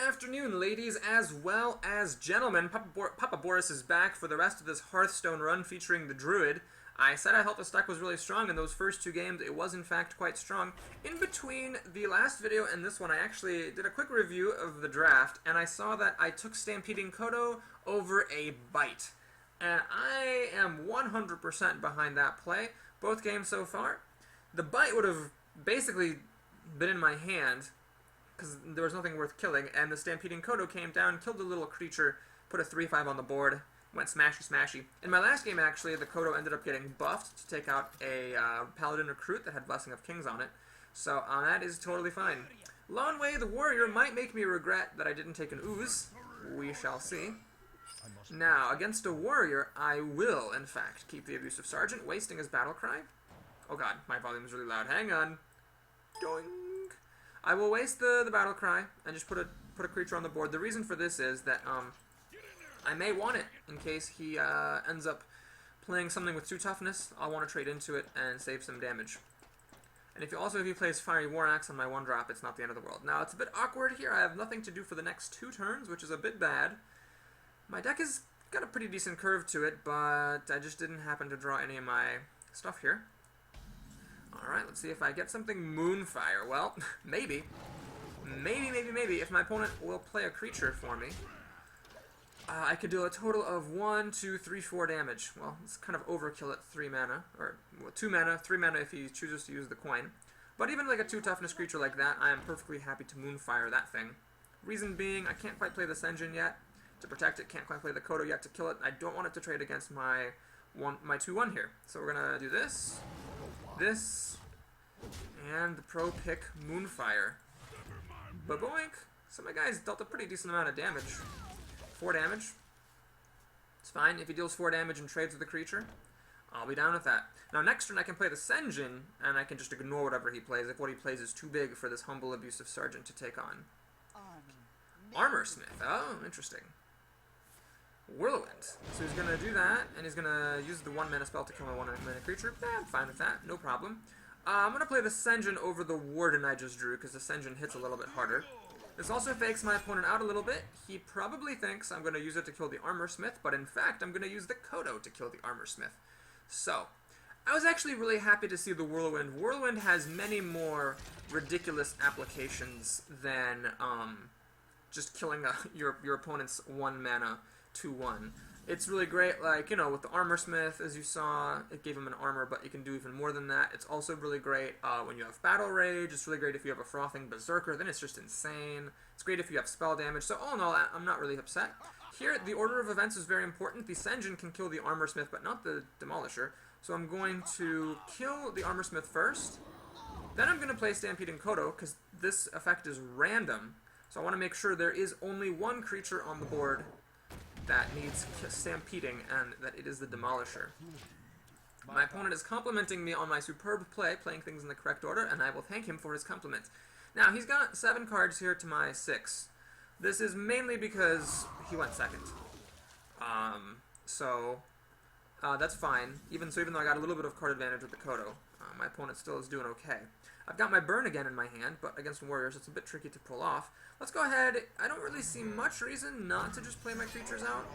afternoon, ladies as well as gentlemen. Papa Boris is back for the rest of this Hearthstone run featuring the Druid. I said I thought the stack was really strong in those first two games. It was, in fact, quite strong. In between the last video and this one, I actually did a quick review of the draft, and I saw that I took Stampeding Kodo over a Bite. And I am 100% behind that play, both games so far. The Bite would have basically been in my hand, because there was nothing worth killing, and the Stampeding Kodo came down, killed the little creature, put a 3/5 on the board, went smashy smashy. In my last game, actually, the Kodo ended up getting buffed to take out a Paladin Recruit that had Blessing of Kings on it, so that is totally fine. Lone Way the Warrior might make me regret that I didn't take an Ooze. We shall see. Now, against a Warrior, I will, in fact, keep the Abusive Sergeant, wasting his Battle Cry. Oh god, my volume is really loud. Hang on. Doing. I will waste the Battle Cry and just put a creature on the board. The reason for this is that I may want it in case he ends up playing something with 2 toughness. I'll want to trade into it and save some damage. And if he plays Fiery War Axe on my 1-drop, it's not the end of the world. Now, it's a bit awkward here. I have nothing to do for the next 2 turns, which is a bit bad. My deck has got a pretty decent curve to it, but I just didn't happen to draw any of my stuff here. Alright, let's see if I get something Moonfire. Well, maybe. Maybe. If my opponent will play a creature for me, I could do a total of 1, 2, 3, 4 damage. Well, it's kind of overkill at 3 mana, or 2 mana, 3 mana if he chooses to use the coin. But even like a 2 toughness creature like that, I am perfectly happy to Moonfire that thing. Reason being, I can't quite play the Senjin yet to protect it, can't quite play the Kodo yet to kill it. I don't want it to trade against my 2/1 here. So we're gonna do this, and the pro pick Moonfire. Ba-boink! So my guy's dealt a pretty decent amount of damage. 4 damage. It's fine. If he deals 4 damage and trades with the creature, I'll be down with that. Now next turn I can play the Senjin, and I can just ignore whatever he plays if what he plays is too big for this humble Abusive Sergeant to take on. Armor Smith. Oh, interesting. Whirlwind. So he's going to do that, and he's going to use the 1 mana spell to kill my 1 mana creature. I'm fine with that, no problem. I'm going to play the Senjin over the Warden I just drew, because the Senjin hits a little bit harder. This also fakes my opponent out a little bit. He probably thinks I'm going to use it to kill the Armor Smith, but in fact I'm going to use the Kodo to kill the Armor Smith. So, I was actually really happy to see the Whirlwind. Whirlwind has many more ridiculous applications than just killing your opponent's 1 mana 2/1. It's really great, like, you know, with the Armor Smith, as you saw, it gave him an armor, but you can do even more than that. It's also really great when you have Battle Rage. It's really great if you have a Frothing Berserker, then it's just insane. It's great if you have spell damage, so all in all, I'm not really upset. Here, the order of events is very important. The Senjin can kill the Armor Smith, but not the Demolisher, so I'm going to kill the Armor Smith first. Then I'm going to play Stampeding Kodo, because this effect is random, so I want to make sure there is only 1 creature on the board that needs stampeding, and that it is the Demolisher. My opponent is complimenting me on my superb play, playing things in the correct order, and I will thank him for his compliment. Now, he's got 7 cards here to my 6. This is mainly because he went second. That's fine. Even though I got a little bit of card advantage with the Kodo, my opponent still is doing okay. I've got my Burn again in my hand, but against Warriors it's a bit tricky to pull off. Let's go ahead. I don't really see much reason not to just play my creatures out.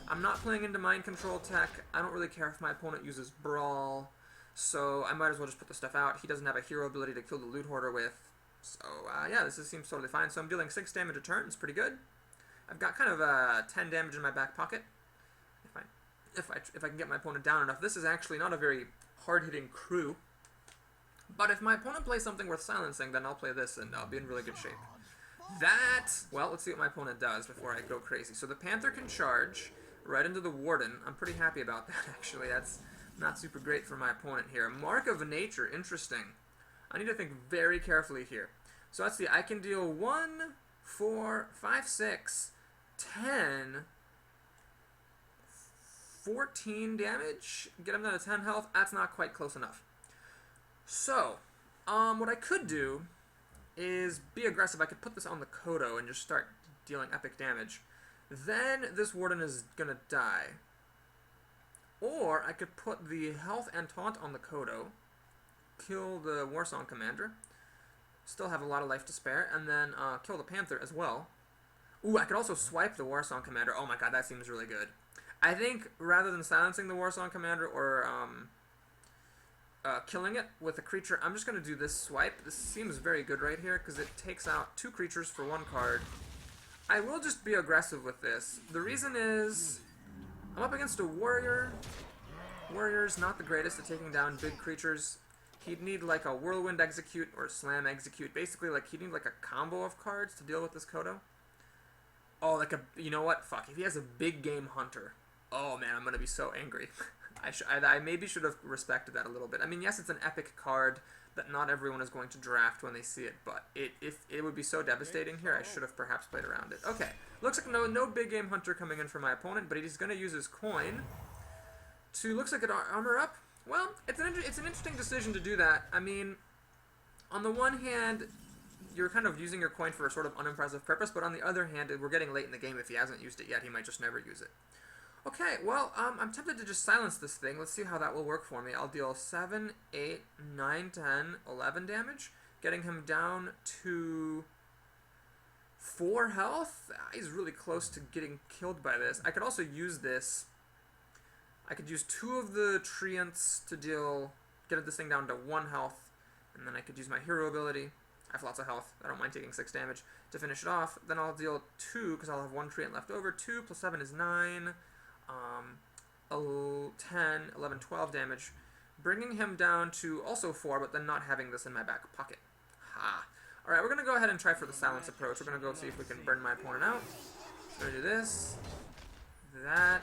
I'm not playing into Mind Control tech. I don't really care if my opponent uses Brawl, so I might as well just put the stuff out. He doesn't have a hero ability to kill the Loot Hoarder with, so yeah, this seems totally fine. So I'm dealing 6 damage a turn. It's pretty good. I've got kind of 10 damage in my back pocket. If I can get my opponent down enough. This is actually not a very hard-hitting crew. But if my opponent plays something worth silencing, then I'll play this and I'll be in really good shape. Well, let's see what my opponent does before I go crazy. So the Panther can charge right into the Warden. I'm pretty happy about that, actually. That's not super great for my opponent here. Mark of Nature, interesting. I need to think very carefully here. So let's see, I can deal 1, 4, 5, 6, 10... 14 damage, get him down to 10 health. That's not quite close enough. So, what I could do is be aggressive. I could put this on the Kodo and just start dealing epic damage. Then this Warden is gonna die. Or I could put the health and taunt on the Kodo, kill the Warsong Commander, still have a lot of life to spare, and then kill the Panther as well. Ooh, I could also swipe the Warsong Commander. Oh my god, that seems really good. I think rather than silencing the Warsong Commander or killing it with a creature, I'm just going to do this swipe. This seems very good right here because it takes out 2 creatures for 1 card. I will just be aggressive with this. The reason is I'm up against a warrior. Warrior's not the greatest at taking down big creatures. He'd need like a Whirlwind Execute or Slam Execute. Basically, like he'd need like a combo of cards to deal with this Kodo. Oh, like a, you know what? Fuck, if he has a big game Hunter, oh man, I'm gonna be so angry. I maybe should have respected that a little bit. I mean, yes, it's an epic card that not everyone is going to draft when they see it, but if it would be so devastating here, I should have perhaps played around it. Okay, looks like no big game Hunter coming in for my opponent, but he's gonna use his coin to, looks like an armor up. Well, it's an interesting decision to do that. I mean, on the one hand, you're kind of using your coin for a sort of unimpressive purpose, but on the other hand, we're getting late in the game. If he hasn't used it yet, he might just never use it. Okay, well, I'm tempted to just silence this thing. Let's see how that will work for me. I'll deal 7, 8, 9, 10, 11 damage, getting him down to 4 health. He's really close to getting killed by this. I could also use this. I could use 2 of the Treants to get this thing down to 1 health, and then I could use my hero ability. I have lots of health. I don't mind taking 6 damage to finish it off. Then I'll deal 2, because I'll have 1 Treant left over. 2 plus 7 is 9. 10, 11, 12 damage. Bringing him down to also 4, but then not having this in my back pocket. Ha! Alright, we're going to go ahead and try for the silence approach. We're going to go see if we can burn my opponent out. We're going to do this. That.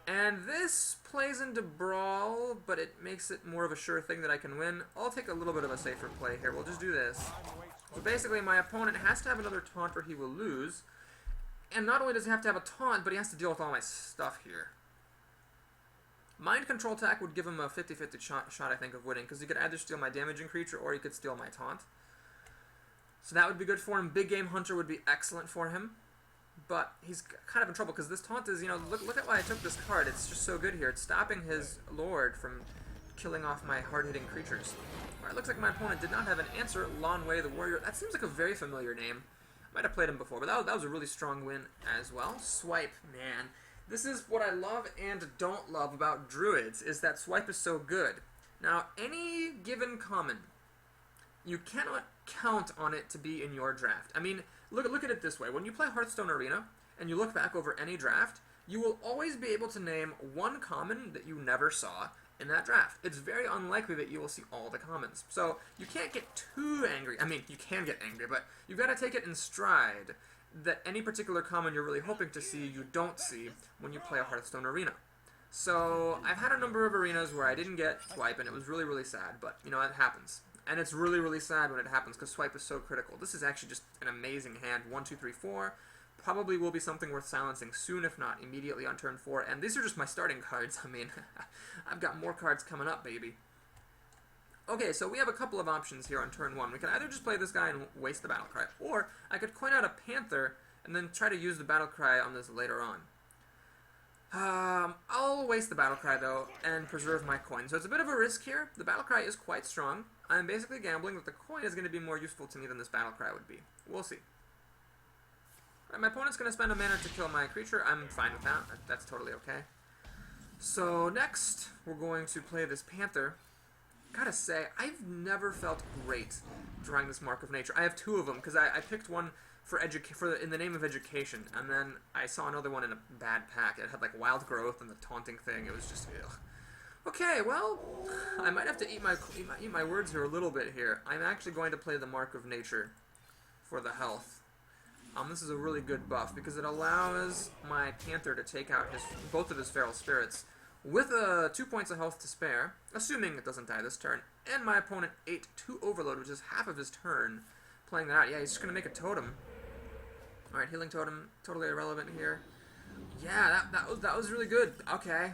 And this plays into Brawl, but it makes it more of a sure thing that I can win. I'll take a little bit of a safer play here. We'll just do this. So basically, my opponent has to have another taunt or he will lose. And not only does he have to have a taunt, but he has to deal with all my stuff here. Mind Control attack would give him a 50-50 shot, I think, of winning, because he could either steal my damaging creature or he could steal my taunt. So that would be good for him. Big Game Hunter would be excellent for him. But he's kind of in trouble because this taunt is, you know, look at why I took this card. It's just so good here. It's stopping his Lord from killing off my hard-hitting creatures. Alright, looks like my opponent did not have an answer. Lon Wei the Warrior. That seems like a very familiar name. Might have played him before, but that was a really strong win as well. Swipe, man. This is what I love and don't love about Druids, is that swipe is so good. Now, any given common, you cannot count on it to be in your draft. I mean, look at it this way. When you play Hearthstone Arena, and you look back over any draft, you will always be able to name 1 common that you never saw in that draft. It's very unlikely that you will see all the commons. So you can't get too angry. I mean, you can get angry, but you've got to take it in stride that any particular common you're really hoping to see, you don't see when you play a Hearthstone Arena. So I've had a number of arenas where I didn't get swipe, and it was really, really sad, but, you know, it happens. And it's really, really sad when it happens, because swipe is so critical. This is actually just an amazing hand. 1, 2, 3, 4. Probably will be something worth silencing soon, if not immediately on turn 4. And these are just my starting cards. I mean, I've got more cards coming up, baby. Okay, so we have a couple of options here on turn 1. We can either just play this guy and waste the Battlecry, or I could coin out a Panther and then try to use the Battlecry on this later on. I'll waste the Battlecry, though, and preserve my coin. So it's a bit of a risk here. The Battlecry is quite strong. I'm basically gambling that the coin is going to be more useful to me than this Battlecry would be. We'll see. My opponent's going to spend a mana to kill my creature. I'm fine with that. That's totally okay. So next, we're going to play this Panther. Gotta say, I've never felt great drawing this Mark of Nature. I have 2 of them, because I picked one in the name of education, and then I saw another one in a bad pack. It had like Wild Growth and the taunting thing. It was just, ugh. Okay, well, I might have to eat my words here a little bit here. I'm actually going to play the Mark of Nature for the health. This is a really good buff because it allows my Panther to take out both of his Feral Spirits with 2 points of health to spare, assuming it doesn't die this turn. And my opponent ate 2 Overload, which is half of his turn, playing that out. Yeah, he's just going to make a totem. Alright, Healing Totem, totally irrelevant here. Yeah, that was really good. Okay,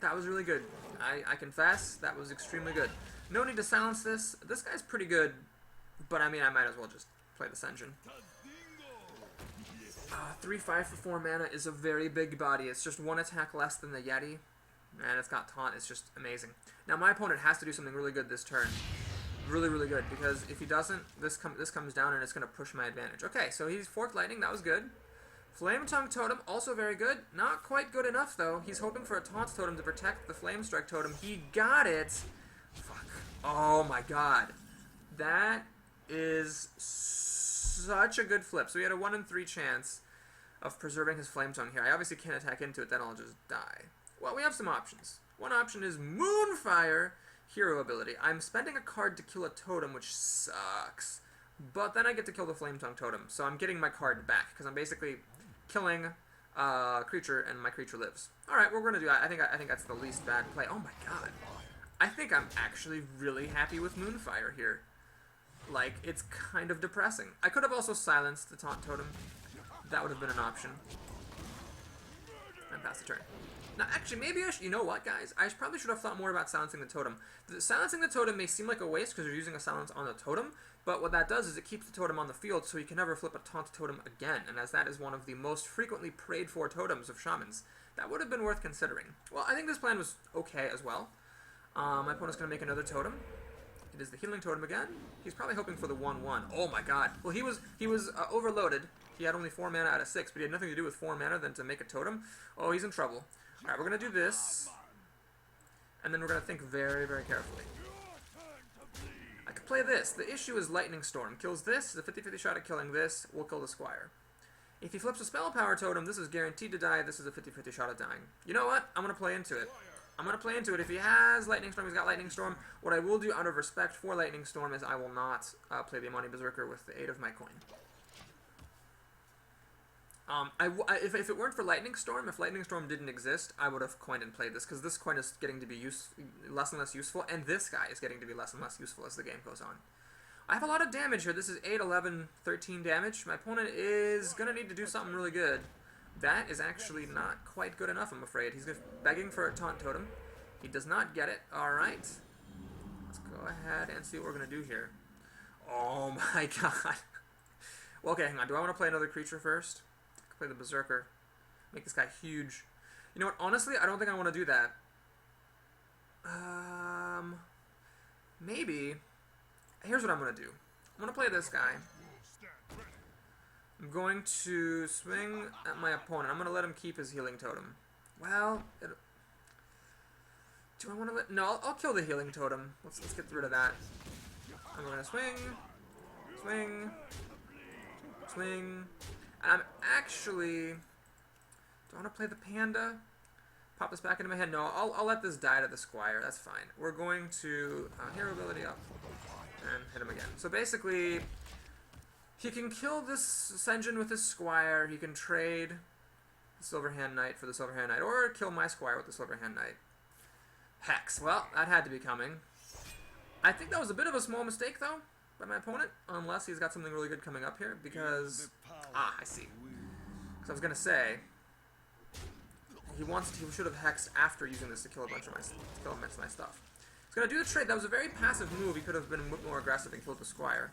that was really good. I confess, that was extremely good. No need to silence this. This guy's pretty good, but I mean, I might as well just play this engine. 3/5 for 4 mana is a very big body. It's just 1 attack less than the Yeti, and it's got taunt. It's just amazing. Now my opponent has to do something really good this turn. really, really good, because if he doesn't, this comes down and it's going to push my advantage. Okay, so he's Forked Lightning. That was good. Flame Tongue Totem, also very good. Not quite good enough, though. He's hoping for a Taunt Totem to protect the Flame Strike Totem. He got it. Fuck. Oh, my God. That is such a good flip. So he had a 1 in 3 chance of preserving his Flame Tongue here. I obviously can't attack into it, then I'll just die. Well, we have some options. One option is Moonfire, hero ability. I'm spending a card to kill a totem, which sucks. But then I get to kill the Flame Tongue Totem, so I'm getting my card back, because I'm basically killing a creature, and my creature lives. Alright, we're going to do that. I think that's the least bad play. Oh my god. I think I'm actually really happy with Moonfire here. Like, it's kind of depressing. I could have also silenced the Taunt Totem. That would have been an option. And pass the turn. Now, actually, maybe I should... You know what, guys? I probably should have thought more about silencing the totem. Silencing the totem may seem like a waste because you're using a silence on the totem, but what that does is it keeps the totem on the field so you can never flip a taunt totem again, and as that is one of the most frequently prayed for totems of shamans, that would have been worth considering. Well, I think this plan was okay as well. My opponent's going to make another totem. It is the healing totem again. He's probably hoping for the 1-1. Oh my god. Well, he was overloaded. He had only 4 mana out of 6, but he had nothing to do with 4 mana than to make a totem. Oh, he's in trouble. Alright, we're going to do this. And then we're going to think very, very carefully. I could play this. The issue is Lightning Storm. Kills this. It's a 50-50 shot at killing this. We'll kill the Squire. If he flips a Spell Power Totem, this is guaranteed to die. This is a 50-50 shot at dying. You know what? I'm going to play into it. I'm going to play into it. If he has Lightning Storm, he's got Lightning Storm. What I will do out of respect for Lightning Storm is I will not play the Amani Berserker with the aid of my coin. If it weren't for Lightning Storm, if Lightning Storm didn't exist, I would have coined and played this, because this coin is getting to be less and less useful, and this guy is getting to be less and less useful as the game goes on. I have a lot of damage here. This is 8, 11, 13 damage. My opponent is going to need to do something really good. That is actually not quite good enough, I'm afraid. He's begging for a Taunt Totem. He does not get it. Alright. Let's go ahead and see what we're going to do here. Oh my god. Well, okay, hang on. Do I want to play another creature first? Play the Berserker. Make this guy huge. You know what? Honestly, I don't think I want to do that. Maybe. Here's what I'm going to do. I'm going to play this guy. I'm going to swing at my opponent. I'm going to let him keep his healing totem. Well, do I want to let... No, I'll kill the healing totem. Let's get rid of that. I'm going to swing. Swing. Swing. I'm actually... Do I want to play the panda? Pop this back into my head? No, I'll let this die to the Squire. That's fine. We're going to hero ability up and hit him again. So basically, he can kill this Senjin with his Squire. He can trade the Silverhand Knight for the Silverhand Knight, or kill my Squire with the Silverhand Knight. Hex. Well, that had to be coming. I think that was a bit of a small mistake, though, by my opponent, unless he's got something really good coming up here, because... Ah, I see. Because I was going to say, he should have hexed after using this to kill a bunch of my stuff. He's going to do the trade. That was a very passive move. He could have been more aggressive and killed the Squire.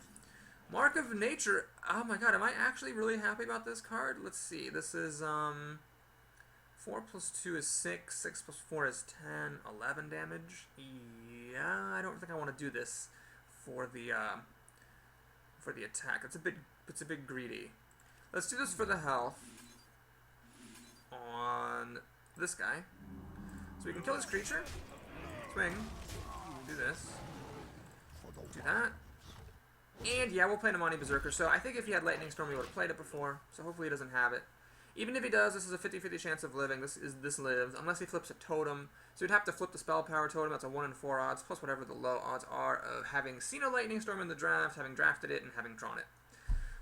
Mark of Nature. Oh my god, am I actually really happy about this card? Let's see. This is, 4 plus 2 is 6. 6 plus 4 is 10. 11 damage. Yeah, I don't think I want to do this for the attack. It's a bit greedy. Let's do this for the health on this guy. So we can kill this creature. Swing. Do this. Do that. And yeah, we'll play an Amani Berserker. So I think if he had Lightning Storm, he would have played it before. So hopefully he doesn't have it. Even if he does, this is a 50-50 chance of living. This lives, unless he flips a totem. So he'd have to flip the Spell Power Totem. That's a 1 in 4 odds, plus whatever the low odds are of having seen a Lightning Storm in the draft, having drafted it, and having drawn it.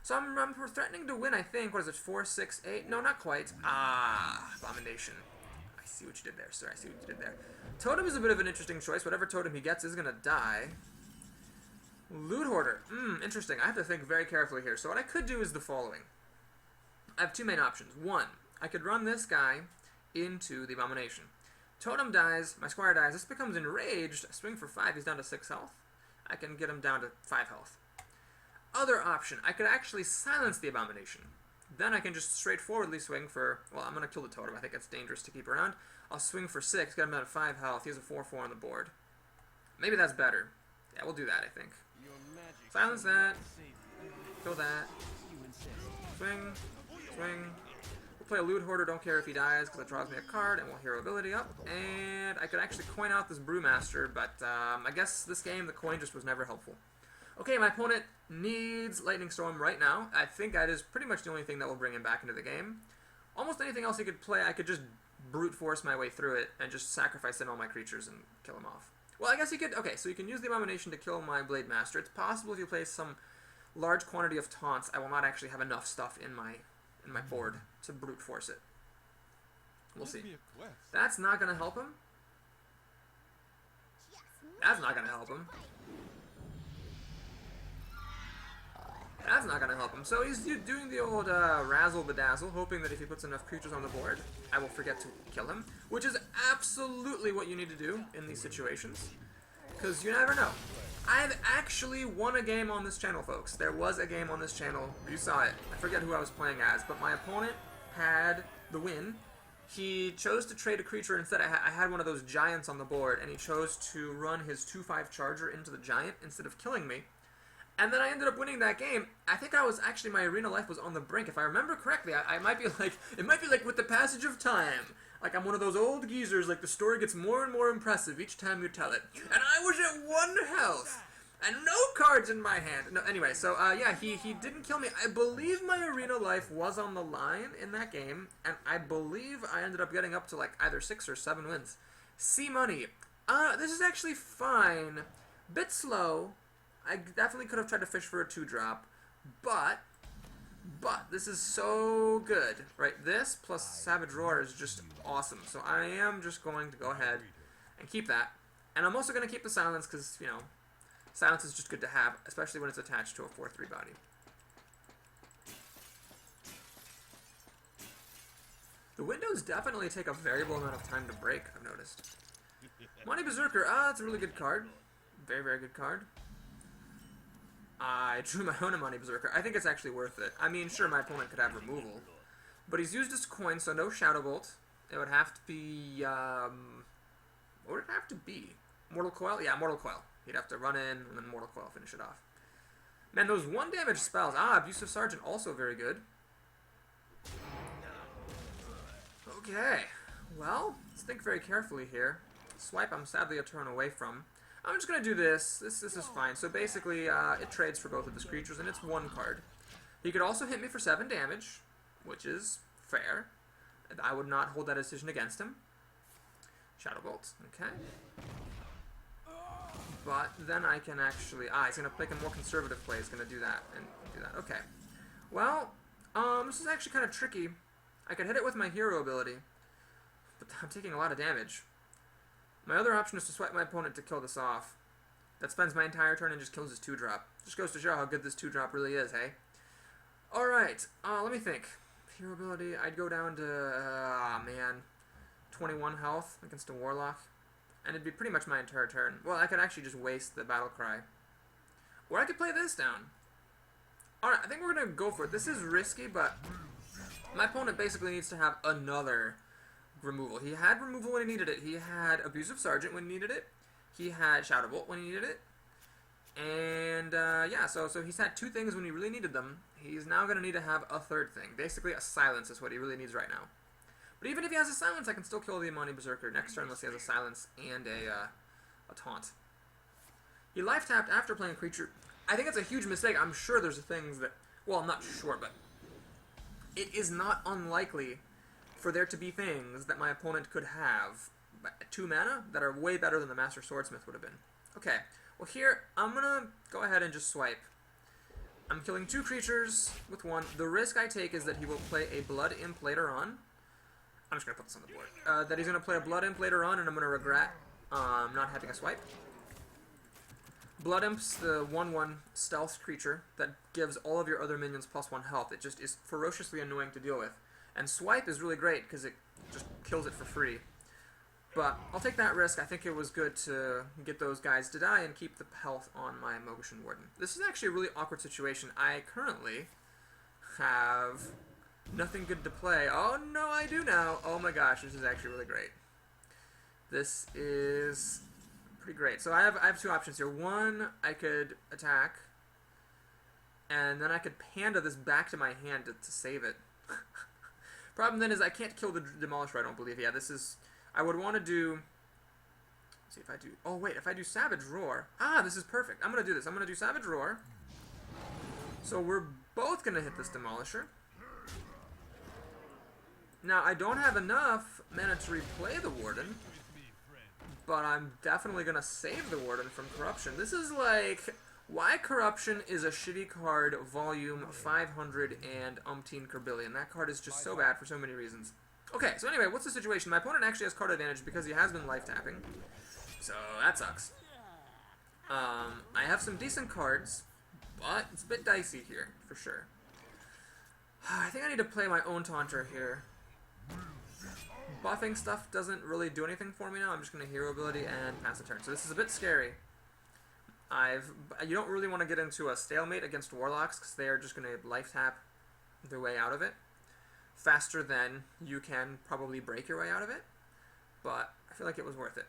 So I'm threatening to win, I think. What is it, 4, 6, 8? No, not quite. Ah, Abomination. I see what you did there, sir. I see what you did there. Totem is a bit of an interesting choice. Whatever totem he gets is going to die. Loot Hoarder. Interesting. I have to think very carefully here. So what I could do is the following. I have two main options. One, I could run this guy into the Abomination. Totem dies, my Squire dies. This becomes enraged. I swing for 5. He's down to 6 health. I can get him down to 5 health. Other option, I could actually silence the Abomination. Then I can just straightforwardly swing for... Well, I'm going to kill the totem. I think it's dangerous to keep around. I'll swing for 6, get him down to 5 health. He has a 4-4 on the board. Maybe that's better. Yeah, we'll do that, I think. Silence that. Kill that. Swing. Swing. We'll play a Loot Hoarder, don't care if he dies, because it draws me a card, and we'll hero ability up. And I could actually coin out this Brewmaster, but I guess this game, the coin just was never helpful. Okay, my opponent needs Lightning Storm right now. I think that is pretty much the only thing that will bring him back into the game. Almost anything else he could play, I could just brute force my way through it and just sacrifice in all my creatures and kill him off. Well, I guess he could... Okay, so you can use the Abomination to kill my Blade Master. It's possible if you play some large quantity of taunts, I will not actually have enough stuff in my board to brute force it. We'll see. That's not going to help him. That's not going to help him. That's not going to help him. So he's doing the old razzle-bedazzle, hoping that if he puts enough creatures on the board, I will forget to kill him, which is absolutely what you need to do in these situations, because you never know. I've actually won a game on this channel, folks. There was a game on this channel. You saw it. I forget who I was playing as, but my opponent had the win. He chose to trade a creature instead. I had one of those giants on the board, and he chose to run his 2/5 charger into the giant instead of killing me. And then I ended up winning that game. I think I was actually, my arena life was on the brink. If I remember correctly, I might be like, it might be like with the passage of time. Like I'm one of those old geezers, like the story gets more and more impressive each time you tell it. And I was at 1 health, and no cards in my hand. No, anyway, so yeah, he didn't kill me. I believe my arena life was on the line in that game, and I believe I ended up getting up to like either 6 or 7 wins. C money. This is actually fine. Bit slow. I definitely could have tried to fish for a 2-drop, but this is so good, right? This plus Savage Roar is just awesome, so I am just going to go ahead and keep that. And I'm also going to keep the Silence because, you know, Silence is just good to have, especially when it's attached to a 4/3 body. The windows definitely take a variable amount of time to break, I've noticed. Money Berserker, that's a really good card. Very, very good card. I drew my own Money Berserker. I think it's actually worth it. I mean, sure, my opponent could have removal, but he's used his coin, so no Shadow Bolt. It would have to be, what would it have to be? Mortal Coil? Yeah, Mortal Coil. He'd have to run in, and then Mortal Coil finish it off. Man, those 1-damage spells. Abusive Sergeant, also very good. Okay. Well, let's think very carefully here. Swipe, I'm sadly a turn away from. I'm just going to do this. This is fine. So basically, it trades for both of his creatures, and it's 1 card. He could also hit me for 7 damage, which is fair. I would not hold that decision against him. Shadow Bolt, okay. But then I can actually... he's going to make a more conservative play. He's going to do that and do that. Okay. Well, this is actually kind of tricky. I could hit it with my hero ability, but I'm taking a lot of damage. My other option is to swipe my opponent to kill this off. That spends my entire turn and just kills his 2-drop. Just goes to show how good this 2-drop really is, hey? Alright, let me think. Hero ability, I'd go down to, 21 health against a Warlock. And it'd be pretty much my entire turn. Well, I could actually just waste the Battle Cry. Or I could play this down. Alright, I think we're going to go for it. This is risky, but my opponent basically needs to have another removal. He had removal when he needed it. He had Abusive Sergeant when he needed it. He had Shadow Bolt when he needed it. And, yeah, so he's had 2 things when he really needed them. He's now going to need to have a 3rd thing. Basically, a Silence is what he really needs right now. But even if he has a Silence, I can still kill the Imani Berserker next turn unless he has a Silence and a Taunt. He life-tapped after playing a creature. I think it's a huge mistake. I'm sure there's things that... Well, I'm not sure, but it is not unlikely for there to be things that my opponent could have at 2 mana that are way better than the Master Swordsmith would have been. Okay, well here, I'm going to go ahead and just swipe. I'm killing 2 creatures with 1. The risk I take is that he will play a Blood Imp later on. I'm just going to put this on the board. That he's going to play a Blood Imp later on, and I'm going to regret not having a swipe. Blood Imp's the 1/1 stealth creature that gives all of your other minions +1 health. It just is ferociously annoying to deal with. And Swipe is really great because it just kills it for free. But I'll take that risk. I think it was good to get those guys to die and keep the health on my Mogushan Warden. This is actually a really awkward situation. I currently have nothing good to play. Oh no, I do now. Oh my gosh, this is actually really great. This is pretty great. So I have 2 options here. One, I could attack and then I could panda this back to my hand to save it. Problem then is I can't kill the Demolisher, I don't believe. Yeah, this is... I would want to do... Let's see if I do... Oh, wait, if I do Savage Roar... Ah, this is perfect. I'm going to do this. I'm going to do Savage Roar. So we're both going to hit this Demolisher. Now, I don't have enough mana to replay the Warden, but I'm definitely going to save the Warden from Corruption. This is like... Why Corruption is a shitty card, volume 500 and umpteen Kerbillion. That card is just so bad for so many reasons. Okay, so anyway, what's the situation? My opponent actually has card advantage because he has been life tapping. So, that sucks. I have some decent cards, but it's a bit dicey here, for sure. I think I need to play my own Taunter here. Buffing stuff doesn't really do anything for me now. I'm just going to Hero Ability and pass the turn. So this is a bit scary. You don't really want to get into a stalemate against Warlocks because they are just going to life tap their way out of it faster than you can probably break your way out of it. But I feel like it was worth it.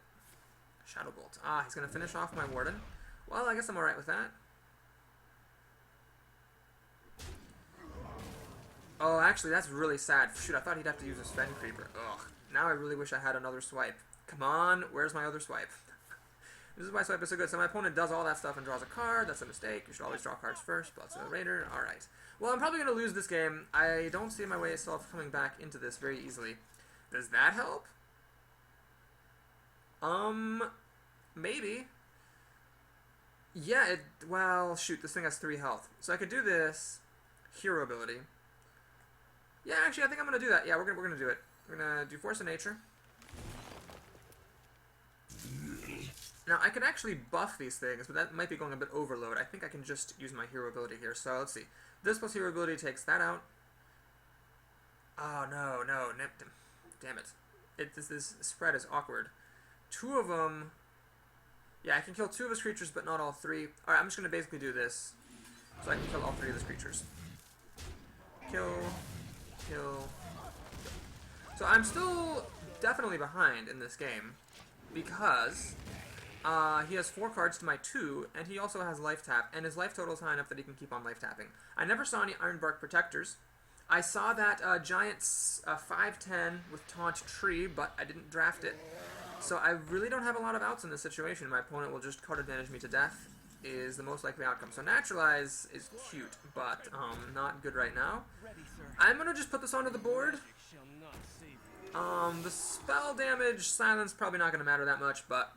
Shadow Bolt. Ah, he's going to finish off my Warden. Well, I guess I'm alright with that. Oh, actually, that's really sad. Shoot, I thought he'd have to use a Sven Creeper. Ugh. Now I really wish I had another swipe. Come on, where's my other swipe? This is why swipe is so good. So my opponent does all that stuff and draws a card. That's a mistake. You should always draw cards first. Blood's a Raider. Alright. Well, I'm probably going to lose this game. I don't see my way of coming back into this very easily. Does that help? Maybe. Yeah, well, shoot, this thing has 3 health. So I could do this. Hero Ability. Yeah, actually, I think I'm going to do that. Yeah, we're gonna do it. We're going to do Force of Nature. Now, I could actually buff these things, but that might be going a bit overload. I think I can just use my Hero Ability here. So, let's see. This plus Hero Ability takes that out. Oh, no. Damn it. This spread is awkward. 2 of them... Yeah, I can kill 2 of his creatures, but not all 3. Alright, I'm just going to basically do this, so I can kill all 3 of his creatures. Kill. So I'm still definitely behind in this game, because... he has 4 cards to my 2, and he also has life tap, and his life total is high enough that he can keep on life tapping. I never saw any Ironbark Protectors. I saw that giant 5/10 with Taunt Tree, but I didn't draft it. So I really don't have a lot of outs in this situation. My opponent will just card advantage me to death, is the most likely outcome. So Naturalize is cute, but not good right now. I'm going to just put this onto the board. The spell damage, silence, probably not going to matter that much, but...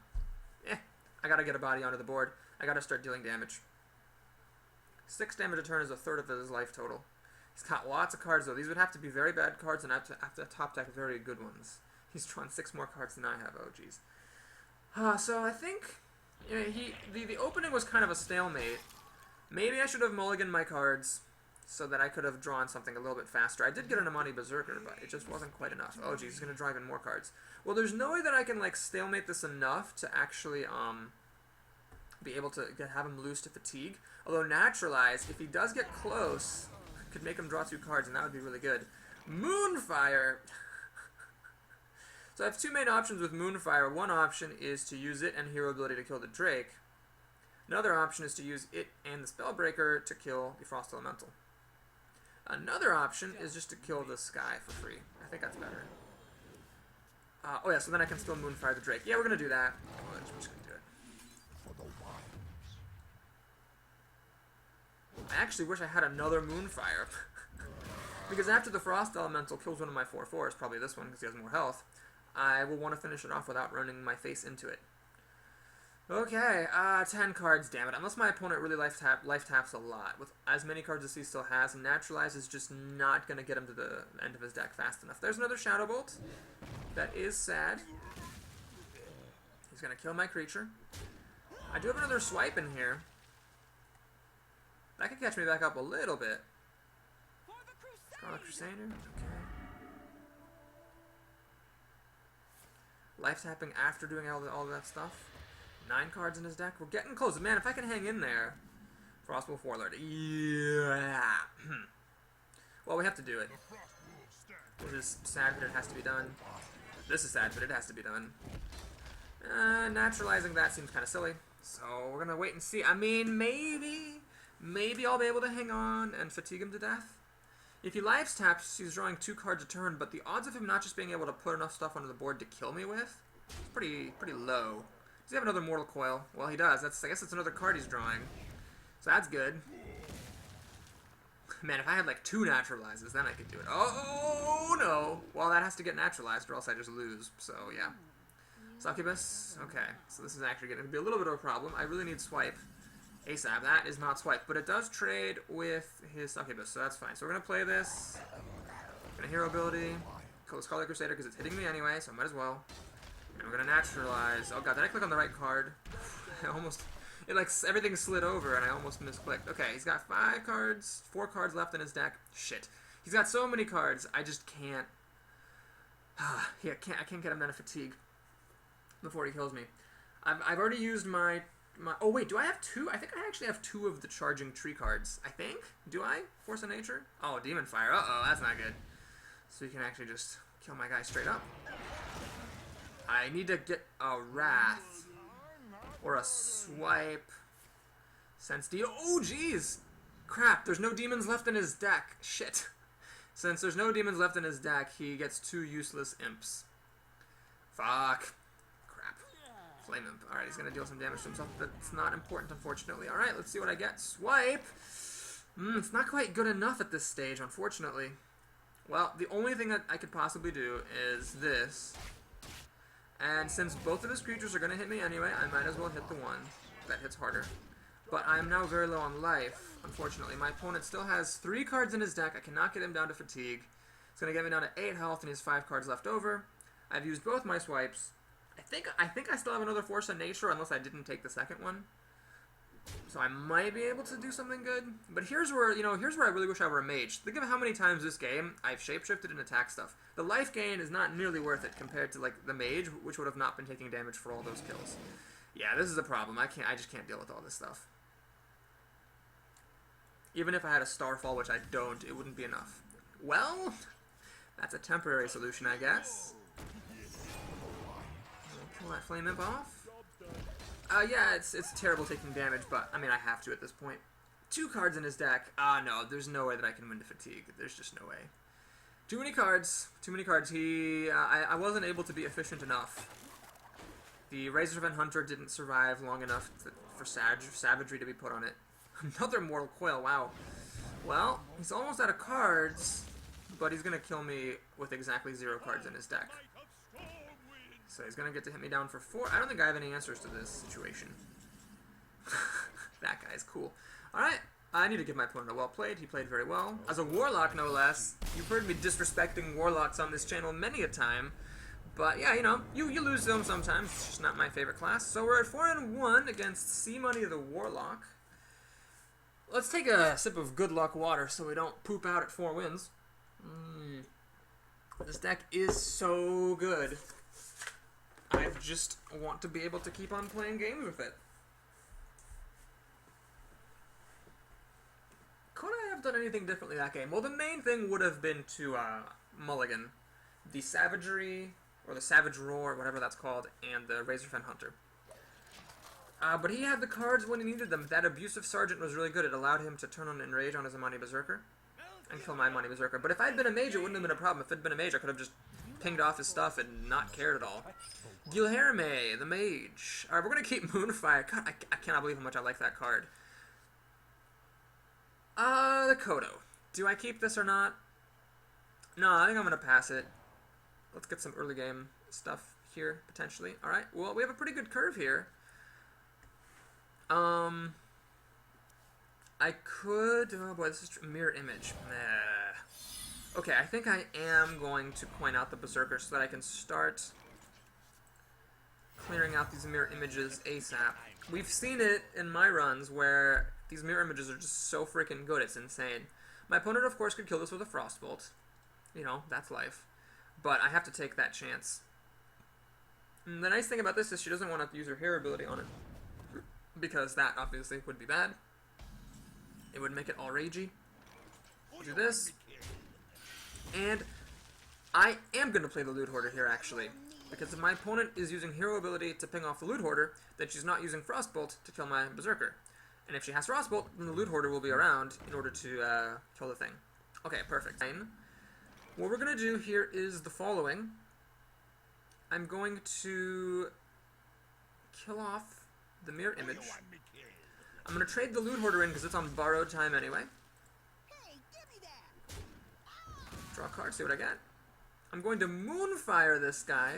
I gotta get a body onto the board. I gotta start dealing damage. 6 damage a turn is a third of his life total. He's got lots of cards, though. These would have to be very bad cards, and I have to top deck very good ones. He's drawn 6 more cards than I have. Oh, jeez. So I think the opening was kind of a stalemate. Maybe I should have mulliganed my cards so that I could have drawn something a little bit faster. I did get an Amani Berserker, but it just wasn't quite enough. Oh, geez, he's going to drive in more cards. Well, there's no way that I can, like, stalemate this enough to actually, be able to have him lose to Fatigue. Although Naturalize, if he does get close, could make him draw 2 cards, and that would be really good. Moonfire! So I have 2 main options with Moonfire. One option is to use it and Hero Ability to kill the Drake. Another option is to use it and the Spellbreaker to kill the Frost Elemental. Another option is just to kill the Sky for free. I think that's better. Oh yeah, so then I can still Moonfire the Drake. Yeah, we're going to do that. We're just going to do it. I actually wish I had another Moonfire. Because after the Frost Elemental kills one of my 4/4s, probably this one because he has more health, I will want to finish it off without running my face into it. Okay, 10 cards, damn it. Unless my opponent really life taps a lot. With as many cards as he still has, Naturalize is just not going to get him to the end of his deck fast enough. There's another Shadow Bolt. That is sad. He's going to kill my creature. I do have another swipe in here. That can catch me back up a little bit. Scarlet Crusader, okay. Life tapping after doing all that stuff. 9 cards in his deck. We're getting close. Man, if I can hang in there. Frostwolf Warlord. Yeah. Well, we have to do it. This is sad, but it has to be done. This is sad, but it has to be done. Naturalizing that seems kind of silly. So we're going to wait and see. I mean, maybe Maybe I'll be able to hang on and fatigue him to death. If he lives taps, he's drawing 2 cards a turn, but the odds of him not just being able to put enough stuff onto the board to kill me with is pretty low. Does he have another Mortal Coil? Well, he does. I guess that's another card he's drawing. So that's good. Man, if I had like 2 naturalizes, then I could do it. Oh, no! Well, that has to get naturalized or else I just lose. So, yeah. Succubus? Okay. So this is actually going to be a little bit of a problem. I really need swipe. ASAP. That is not swipe, but it does trade with his Succubus, so that's fine. So we're going to play this. Going to hero ability. Kill the Scarlet Crusader because it's hitting me anyway, so I might as well. And we're going to naturalize. Oh god, did I click on the right card? I almost... It like everything slid over and I almost misclicked. Okay, he's got 4 cards left in his deck. Shit. He's got so many cards, I just can't... I can't get him down to fatigue before he kills me. I've already used my... Oh wait, do I have 2? I think I actually have 2 of the charging tree cards. I think? Do I? Force of Nature? Oh, Demon Fire. Uh-oh, that's not good. So you can actually just kill my guy straight up. I need to get a Wrath. Or a Swipe. Sense Deal. Oh, jeez! Crap, there's no demons left in his deck. Shit. Since there's no demons left in his deck, he gets 2 useless imps. Fuck. Flame Imp. Alright, he's going to deal some damage to himself. That's not important, unfortunately. Alright, let's see what I get. Swipe! It's not quite good enough at this stage, unfortunately. Well, the only thing that I could possibly do is this. And since both of his creatures are going to hit me anyway, I might as well hit the one that hits harder. But I am now very low on life, unfortunately. My opponent still has 3 cards in his deck. I cannot get him down to fatigue. It's going to get me down to 8 health, and he has 5 cards left over. I've used both my swipes. I think I still have another Force of Nature, unless I didn't take the second one. So I might be able to do something good. But here's where, here's where I really wish I were a mage. Think of how many times this game I've shapeshifted and attacked stuff. The life gain is not nearly worth it compared to, like, the mage, which would have not been taking damage for all those kills. Yeah, this is a problem. I just can't deal with all this stuff. Even if I had a Starfall, which I don't, it wouldn't be enough. Well, that's a temporary solution, I guess. Kill that Flame Imp off. Yeah, it's terrible taking damage, but, I mean, I have to at this point. 2 cards in his deck. No, there's no way that I can win to fatigue. There's just no way. Too many cards. Too many cards. I wasn't able to be efficient enough. The Razorfen Hunter didn't survive long enough for savagery to be put on it. Another Mortal Coil, wow. Well, he's almost out of cards, but he's going to kill me with exactly 0 cards in his deck. So he's going to get to hit me down for 4. I don't think I have any answers to this situation. That guy's cool. Alright, I need to give my opponent a well played. He played very well. As a Warlock, no less. You've heard me disrespecting Warlocks on this channel many a time. But yeah, you lose them sometimes. It's just not my favorite class. So we're at 4-1 against C-Money the Warlock. Let's take a sip of good luck water so we don't poop out at 4 wins. This deck is so good. I just want to be able to keep on playing games with it. Could I have done anything differently that game? Well, the main thing would have been to mulligan the Savagery, or the Savage Roar, whatever that's called, and the Razorfen Hunter. But he had the cards when he needed them. That Abusive Sergeant was really good. It allowed him to turn on Enrage on his Amani Berserker and kill my Amani Berserker. But if I'd been a mage, it wouldn't have been a problem. If I'd been a mage, I could have just pinged off his stuff and not cared at all. Gilherme, the mage. Alright, we're going to keep Moonfire. God, I cannot believe how much I like that card. The Kodo. Do I keep this or not? No, I think I'm going to pass it. Let's get some early game stuff here, potentially. Alright, well, we have a pretty good curve here. I could... Oh boy, this is mirror image. Nah. Okay, I think I am going to point out the Berserker so that I can start clearing out these mirror images ASAP. We've seen it in my runs where these mirror images are just so freaking good, it's insane. My opponent, of course, could kill this with a Frostbolt. You know, that's life. But I have to take that chance. And the nice thing about this is she doesn't want to use her hair ability on it, because that obviously would be bad. It would make it all ragey. Do this. And I am going to play the Loot Hoarder here, actually. Because if my opponent is using hero ability to ping off the Loot Hoarder, then she's not using Frostbolt to kill my Berserker. And if she has Frostbolt, then the Loot Hoarder will be around in order to kill the thing. Okay, perfect. What we're going to do here is the following. I'm going to kill off the Mirror Image. I'm going to trade the Loot Hoarder in because it's on borrowed time anyway. Draw a card, see what I get. I'm going to Moonfire this guy.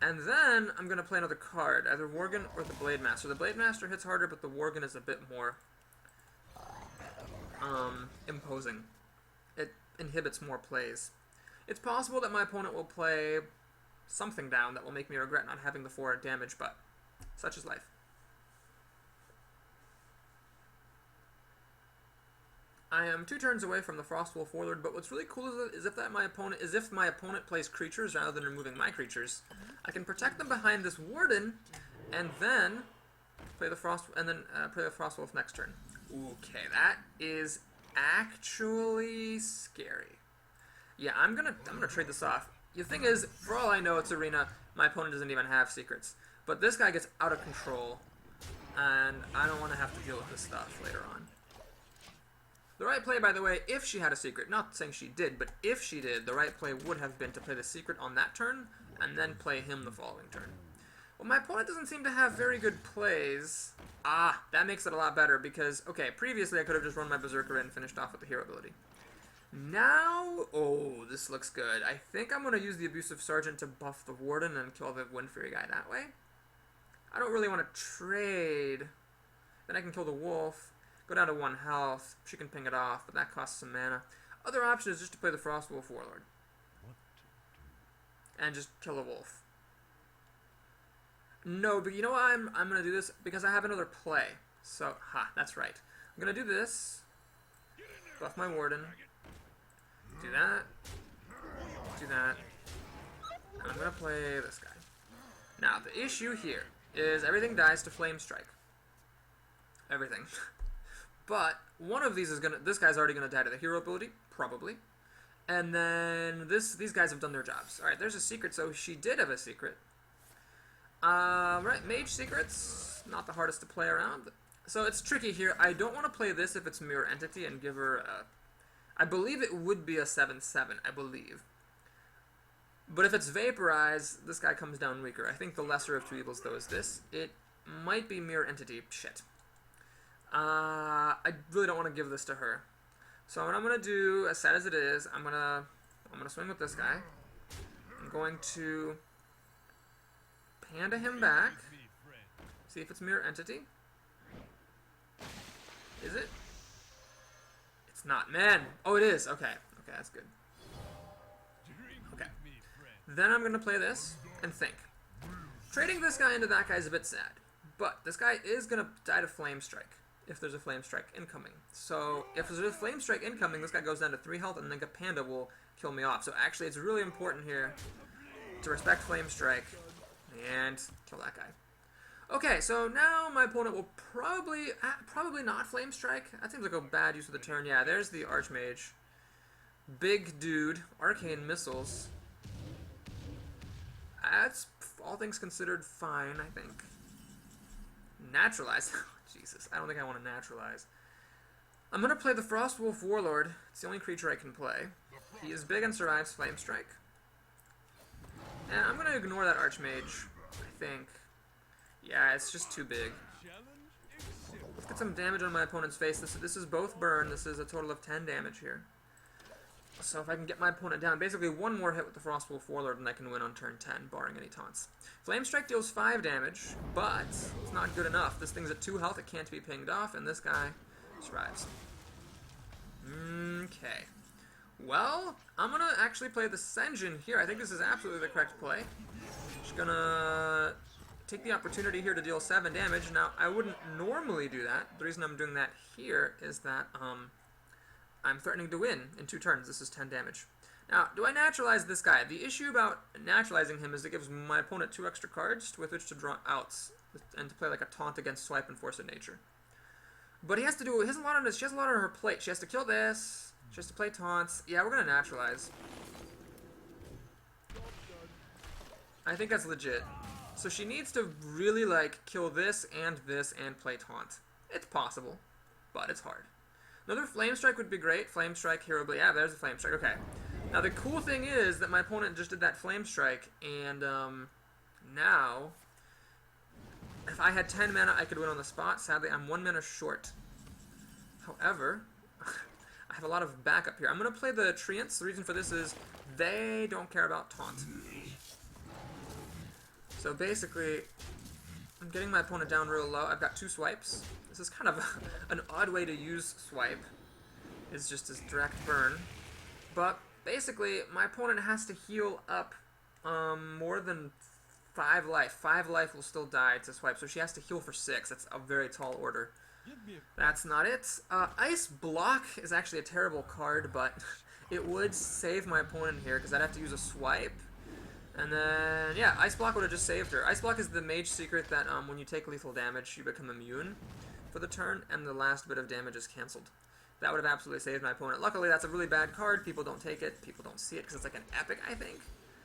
And then I'm going to play another card, either Worgen or the Blade Master. The Blade Master hits harder, but the Worgen is a bit more imposing. It inhibits more plays. It's possible that my opponent will play something down that will make me regret not having the 4 damage, but such is life. I am 2 turns away from the Frostwolf Warlord, but what's really cool is if my opponent plays creatures rather than removing my creatures, I can protect them behind this Warden, and then play the Frostwolf next turn. Okay, that is actually scary. Yeah, I'm gonna trade this off. The thing is, for all I know, it's Arena. My opponent doesn't even have secrets, but this guy gets out of control, and I don't want to have to deal with this stuff later on. The right play, by the way, if she had a secret, not saying she did, but if she did, the right play would have been to play the secret on that turn, and then play him the following turn. Well, my opponent doesn't seem to have very good plays. Ah, that makes it a lot better, because, okay, previously I could have just run my Berserker in and finished off with the hero ability. Now, oh, this looks good. I think I'm going to use the Abusive Sergeant to buff the Warden and kill the Wind Fury guy that way. I don't really want to trade. Then I can kill the Wolf. Go down to 1 health. She can ping it off, but that costs some mana. Other option is just to play the Frostwolf Warlord. And just kill a wolf. No, but you know why I'm going to do this? Because I have another play. So, that's right. I'm going to do this. Buff my Warden. Do that. Do that. And I'm going to play this guy. Now, the issue here is everything dies to Flame Strike. Everything. But one of these is this guy's already gonna die to the hero ability, probably. And then these guys have done their jobs. Alright, there's a secret, so she did have a secret. Right, Mage Secrets, not the hardest to play around. So it's tricky here. I don't want to play this if it's Mirror Entity and give her a... I believe it would be a 7/7, I believe. But if it's Vaporize, this guy comes down weaker. I think the lesser of 2 evils, though, is this. It might be Mirror Entity. Shit. I really don't want to give this to her. So what I'm gonna do, as sad as it is, I'm gonna swing with this guy. I'm going to Panda him back. See if it's Mirror Entity. Is it? It's not. Man! Oh, it is. Okay. Okay, that's good. Okay. Then I'm gonna play this and think. Trading this guy into that guy is a bit sad. But this guy is gonna die to Flame Strike. If there's a Flame Strike incoming. So, if there's a Flame Strike incoming, this guy goes down to 3 health, and then Panda will kill me off. So, actually, it's really important here to respect Flame Strike and kill that guy. Okay, so now my opponent will probably not Flame Strike. That seems like a bad use of the turn. Yeah, there's the Archmage. Big dude. Arcane Missiles. That's, all things considered, fine, I think. Naturalize. Jesus, I don't think I want to naturalize. I'm going to play the Frostwolf Warlord. It's the only creature I can play. He is big and survives Flame Strike. And I'm going to ignore that Archmage, I think. Yeah, it's just too big. Let's get some damage on my opponent's face. This is both burn. This is a total of 10 damage here. So if I can get my opponent down, basically one more hit with the Frostwolf Warlord and I can win on turn 10, barring any taunts. Flame Strike deals 5 damage, but it's not good enough. This thing's at 2 health, it can't be pinged off, and this guy survives. Okay. Well, I'm going to actually play the Senjin here. I think this is absolutely the correct play. Just going to take the opportunity here to deal 7 damage. Now, I wouldn't normally do that. The reason I'm doing that here is that I'm threatening to win in 2 turns. This is 10 damage. Now, do I naturalize this guy? The issue about naturalizing him is it gives my opponent 2 extra cards with which to draw outs and to play like a taunt against Swipe and Force of Nature. But he has to do, she has a lot on her plate. She has to kill this. She has to play taunts. Yeah, we're gonna naturalize. I think that's legit. So she needs to really, like, kill this and play Taunt. It's possible, but it's hard. Another Flame Strike would be great. Flame Strike, Hero Blade. Yeah, there's a Flame Strike. Okay. Now, the cool thing is that my opponent just did that Flame Strike, and now, if I had 10 mana, I could win on the spot. Sadly, I'm 1 mana short. However, I have a lot of backup here. I'm going to play the Treants. The reason for this is they don't care about Taunt. So basically, I'm getting my opponent down real low. I've got 2 swipes. This is kind of an odd way to use swipe. It's just as direct burn. But basically, my opponent has to heal up more than 5 life. 5 life will still die to swipe, so she has to heal for 6. That's a very tall order. That's not it. Ice Block is actually a terrible card, but it would save my opponent here, because I'd have to use a swipe. And then, yeah, Ice Block would have just saved her. Ice Block is the mage secret that when you take lethal damage, you become immune for the turn, and the last bit of damage is cancelled. That would have absolutely saved my opponent. Luckily, that's a really bad card. People don't take it. People don't see it, because it's like an epic, I think.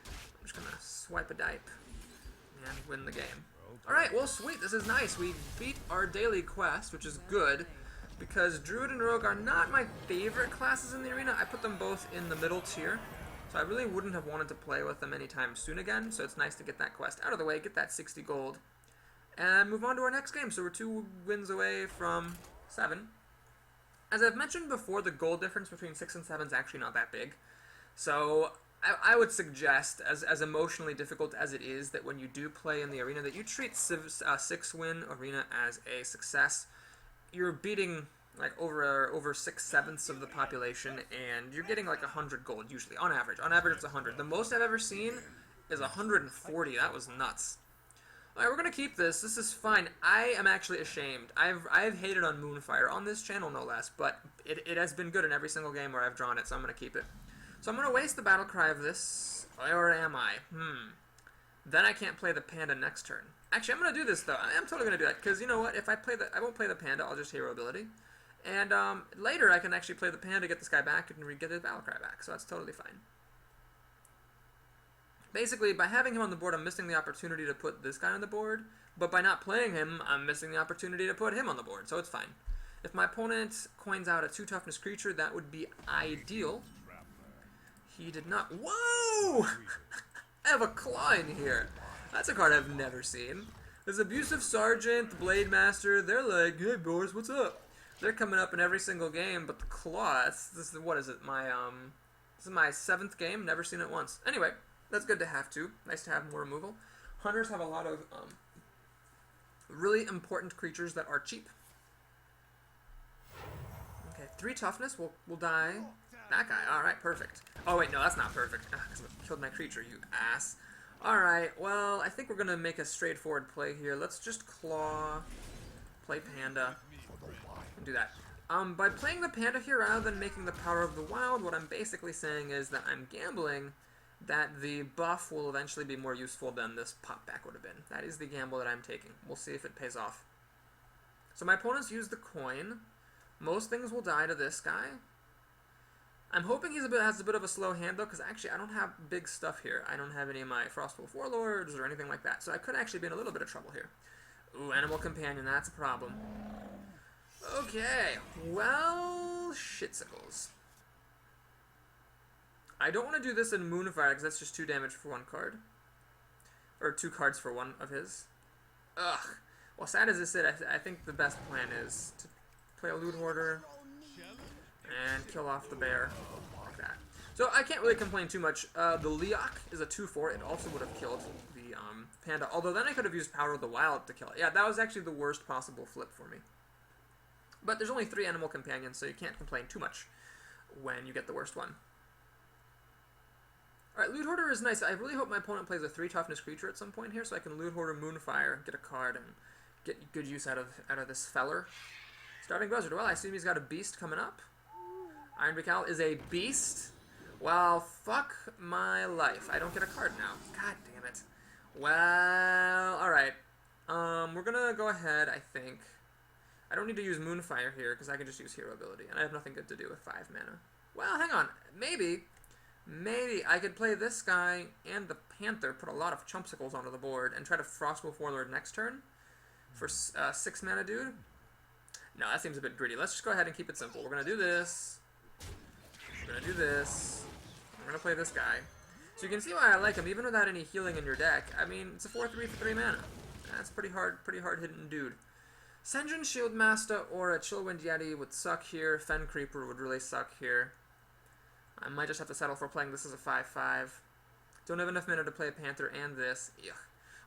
I'm just going to swipe a dipe and win the game. Alright, well, sweet. This is nice. We beat our daily quest, which is good, because Druid and Rogue are not my favorite classes in the arena. I put them both in the middle tier. So I really wouldn't have wanted to play with them anytime soon again, so it's nice to get that quest out of the way, get that 60 gold, and move on to our next game. So we're 2 wins away from 7. As I've mentioned before, the gold difference between 6 and 7 is actually not that big. So I would suggest, as emotionally difficult as it is, that when you do play in the arena, that you treat 6-win arena as a success. You're beating like over 6/7 of the population, and you're getting like 100 gold usually on average. On average, it's 100. The most I've ever seen is 140. That was nuts. All right, we're gonna keep this. This is fine. I am actually ashamed. I've hated on Moonfire on this channel, no less, but it has been good in every single game where I've drawn it, so I'm gonna keep it. So I'm gonna waste the battle cry of this, or am I? Then I can't play the panda next turn. Actually, I'm gonna do this though. I am totally gonna do that, because you know what? If I won't play the panda. I'll just hero ability. And later I can actually play the panda, get this guy back, and get his battle cry back, so that's totally fine. Basically, by having him on the board, I'm missing the opportunity to put this guy on the board, but by not playing him, I'm missing the opportunity to put him on the board, so it's fine. If my opponent coins out a 2 toughness creature, that would be ideal. He did not. Whoa! I have a claw in here. That's a card I've never seen. There's Abusive Sergeant, the Blade Master. They're like, hey, Boris, what's up? They're coming up in every single game, but the claw, this is, what is it, this is my 7th game, never seen it once. Anyway, that's good to have too. Nice to have more removal. Hunters have a lot of really important creatures that are cheap. Okay, 3 toughness, we'll die. That guy, alright, perfect. Oh wait, no, that's not perfect, because I killed my creature, you ass. Alright, well, I think we're going to make a straightforward play here. Let's just claw, play panda, and do that. By playing the panda here rather than making the Power of the Wild, what I'm basically saying is that I'm gambling that the buff will eventually be more useful than this pop back would have been. That is the gamble that I'm taking. We'll see if it pays off. So my opponent's used the coin. Most things will die to this guy. I'm hoping he has a bit of a slow hand, though, because actually I don't have big stuff here. I don't have any of my Frostful Warlords or anything like that, so I could actually be in a little bit of trouble here. Ooh, Animal Companion, that's a problem. Okay, well, shitsickles. I don't want to do this in Moonfire, because that's just 2 damage for 1 card. Or 2 cards for 1 of his. Ugh. Well, sad as this is, I think the best plan is to play a Loot Hoarder and kill off the bear, like that. So I can't really complain too much. The Leok is a 2/4. It also would have killed the panda, although then I could have used Power of the Wild to kill it. Yeah, that was actually the worst possible flip for me. But there's only 3 animal companions, so you can't complain too much when you get the worst one. Alright, Loot Hoarder is nice. I really hope my opponent plays a 3 toughness creature at some point here, so I can Loot Hoarder Moonfire, get a card, and get good use out of this feller. Starving Buzzard. Well, I assume he's got a beast coming up. Iron Beak Owl is a beast. Well, fuck my life. I don't get a card now. God damn it. Well, alright. We're gonna go ahead, I think. I don't need to use Moonfire here, because I can just use Hero Ability, and I have nothing good to do with 5 mana. Well, hang on. Maybe Maybe I could play this guy and the Panther, put a lot of Chumpsicles onto the board, and try to Frostwolf Warlord next turn for 6 mana, dude. No, that seems a bit greedy. Let's just go ahead and keep it simple. We're going to do this. We're going to do this. We're going to play this guy. So you can see why I like him, even without any healing in your deck. I mean, it's a 4/3 for 3 mana. That's pretty hard hitting dude. Sen'jin Shieldmaster or a Chillwind Yeti would suck here. Fen Creeper would really suck here. I might just have to settle for playing this as a 5/5. Don't have enough mana to play a Panther and this. Ugh.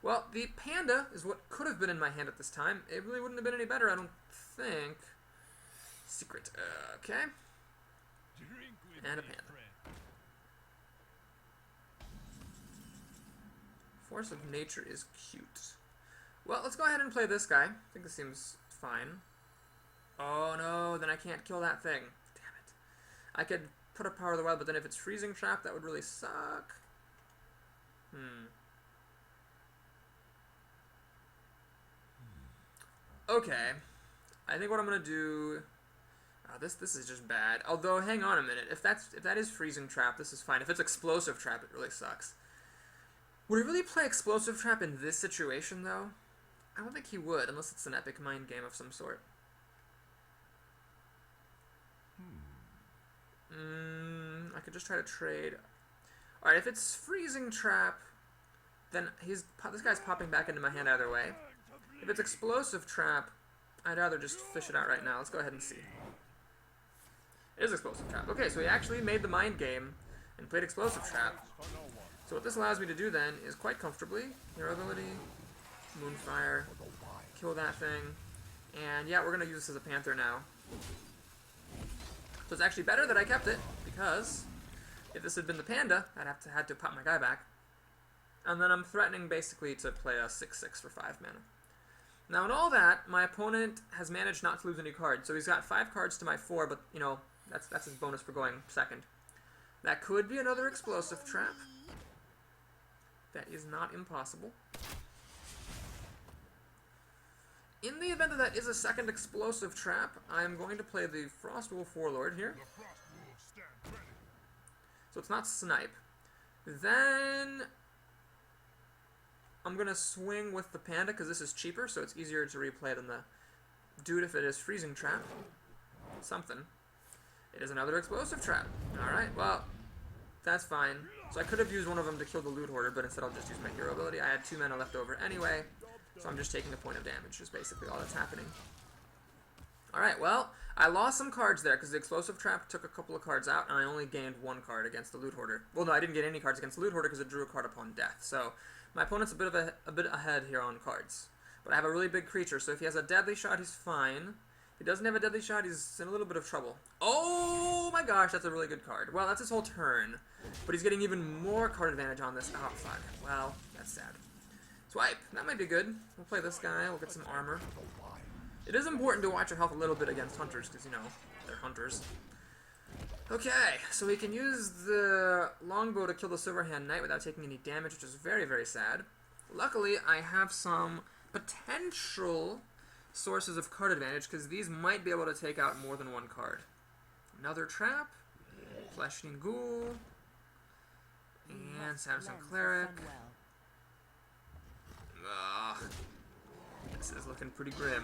Well, the Panda is what could have been in my hand at this time. It really wouldn't have been any better, I don't think. Secret. Okay. And a Panda. Force of Nature is cute. Well, let's go ahead and play this guy. I think this seems fine. Oh no, then I can't kill that thing. Damn it. I could put a Power of the Wild, but then if it's Freezing Trap, that would really suck. Okay. I think what I'm gonna do. This is just bad. Although, hang on a minute. If that is Freezing Trap, this is fine. If it's Explosive Trap, it really sucks. Would he really play Explosive Trap in this situation, though? I don't think he would, unless it's an epic mind game of some sort. I could just try to trade. Alright, if it's Freezing Trap, then this guy's popping back into my hand either way. If it's Explosive Trap, I'd rather just fish it out right now. Let's go ahead and see. It is Explosive Trap. Okay, so he actually made the mind game and played Explosive Trap. So what this allows me to do then is quite comfortably, Hero Ability, Moonfire, kill that thing, and yeah, we're going to use this as a Panther now. So it's actually better that I kept it, because if this had been the Panda, I'd have had to pop my guy back. And then I'm threatening basically to play a 6/6 for 5 mana. Now in all that, my opponent has managed not to lose any cards, so he's got 5 cards to my 4, but you know, that's his bonus for going second. That could be another Explosive Trap. That is not impossible. In the event that is a second Explosive Trap, I'm going to play the Frostwolf Warlord here. So it's not Snipe. Then I'm going to swing with the Panda because this is cheaper, so it's easier to replay than the dude if it is Freezing Trap. Something. It is another Explosive Trap. Alright, well, that's fine. So I could have used one of them to kill the Loot Hoarder, but instead I'll just use my Hero Ability. I had 2 mana left over anyway, so I'm just taking a point of damage, is basically all that's happening. Alright, well, I lost some cards there because the Explosive Trap took a couple of cards out, and I only gained 1 card against the Loot Hoarder. Well, no, I didn't get any cards against the Loot Hoarder because it drew a card upon death. So my opponent's a bit ahead here on cards. But I have a really big creature, so if he has a Deadly Shot, he's fine. If he doesn't have a Deadly Shot, he's in a little bit of trouble. Oh my gosh, that's a really good card. Well, that's his whole turn. But he's getting even more card advantage on this. Oh, fuck. Well, that's sad. Swipe. That might be good. We'll play this guy. We'll get some armor. It is important to watch your health a little bit against hunters, because, you know, they're hunters. Okay, so we can use the longbow to kill the Silverhand Knight without taking any damage, which is very, very sad. Luckily, I have some potential sources of card advantage, because these might be able to take out more than 1 card. Another trap. Flesh-eating Ghoul. And Samson Cleric. Ugh. This is looking pretty grim.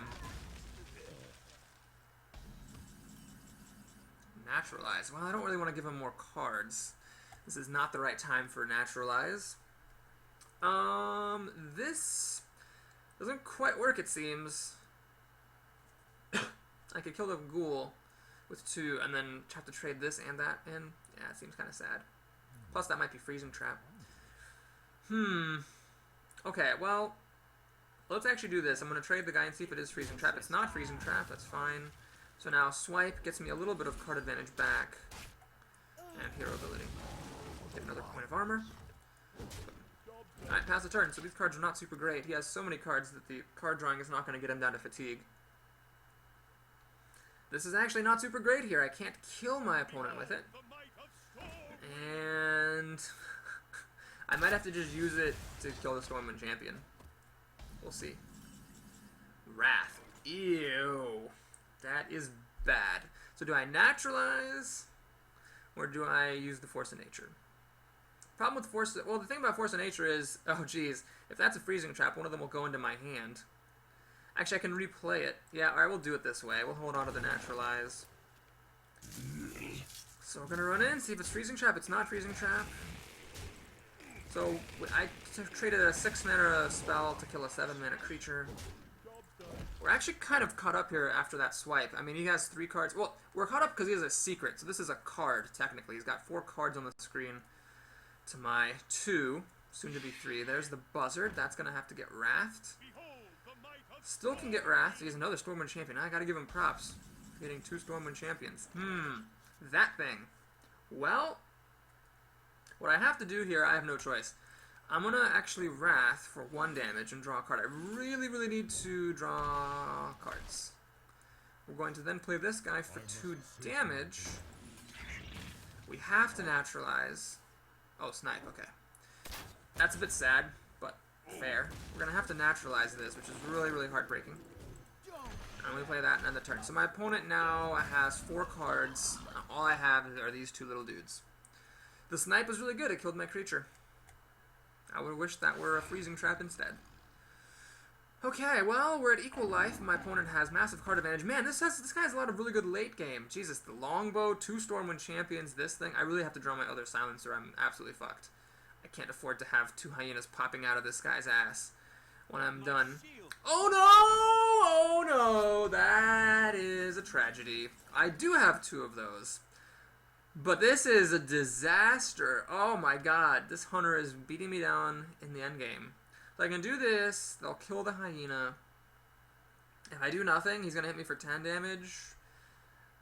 Naturalize. Well, I don't really want to give him more cards. This is not the right time for Naturalize. This doesn't quite work, it seems. I could kill the Ghoul with 2 and then have to trade this and that in. Yeah, it seems kind of sad. Plus, that might be Freezing Trap. Okay, well, let's actually do this. I'm going to trade the guy and see if it is Freezing Trap. It's not Freezing Trap, that's fine. So now Swipe gets me a little bit of card advantage back. And Hero Ability. Get another point of armor. Alright, pass the turn. So these cards are not super great. He has so many cards that the card drawing is not going to get him down to fatigue. This is actually not super great here. I can't kill my opponent with it. And I might have to just use it to kill the Stormwind Champion. We'll see. Wrath. Ew. That is bad. So do I naturalize? or do I use the Force of Nature? Problem with Force... Well, the thing about Force of Nature is... Oh, geez. If that's a freezing trap, one of them will go into my hand. Actually, I can replay it. Yeah, alright, we'll do it this way. We'll hold on to the Naturalize. So we're going to run in, see if it's freezing trap. It's not freezing trap. So I traded a 6-mana spell to kill a 7-mana creature. We're actually kind of caught up here after that swipe. I mean, he has 3 cards. Well, we're caught up because he has a secret. So this is a card, technically. He's got 4 cards on the screen to my 2, soon to be 3. There's the Buzzard. That's going to have to get Wrathed. Still can get Wrathed. He has another Stormwind Champion. I got to give him props. Getting 2 Stormwind Champions. That thing. Well, what I have to do here, I have no choice. I'm going to actually Wrath for 1 damage and draw a card. I really, really need to draw cards. We're going to then play this guy for 2 damage. We have to Naturalize. Oh, Snipe, okay. That's a bit sad, but fair. We're going to have to Naturalize this, which is really, really heartbreaking. And we play that and end the turn. So my opponent now has 4 cards. All I have are these 2 little dudes. The Snipe was really good. It killed my creature. I would wish that were a freezing trap instead. Okay, well, we're at equal life. My opponent has massive card advantage. Man, this guy has a lot of really good late game. Jesus, the Longbow, 2 Stormwind Champions, this thing. I really have to draw my other Silencer. I'm absolutely fucked. I can't afford to have 2 hyenas popping out of this guy's ass when I'm done. Oh no! Oh no! That is a tragedy. I do have 2 of those. But this is a disaster. Oh my god. This hunter is beating me down in the endgame. If I can do this, they'll kill the hyena. If I do nothing, he's going to hit me for 10 damage.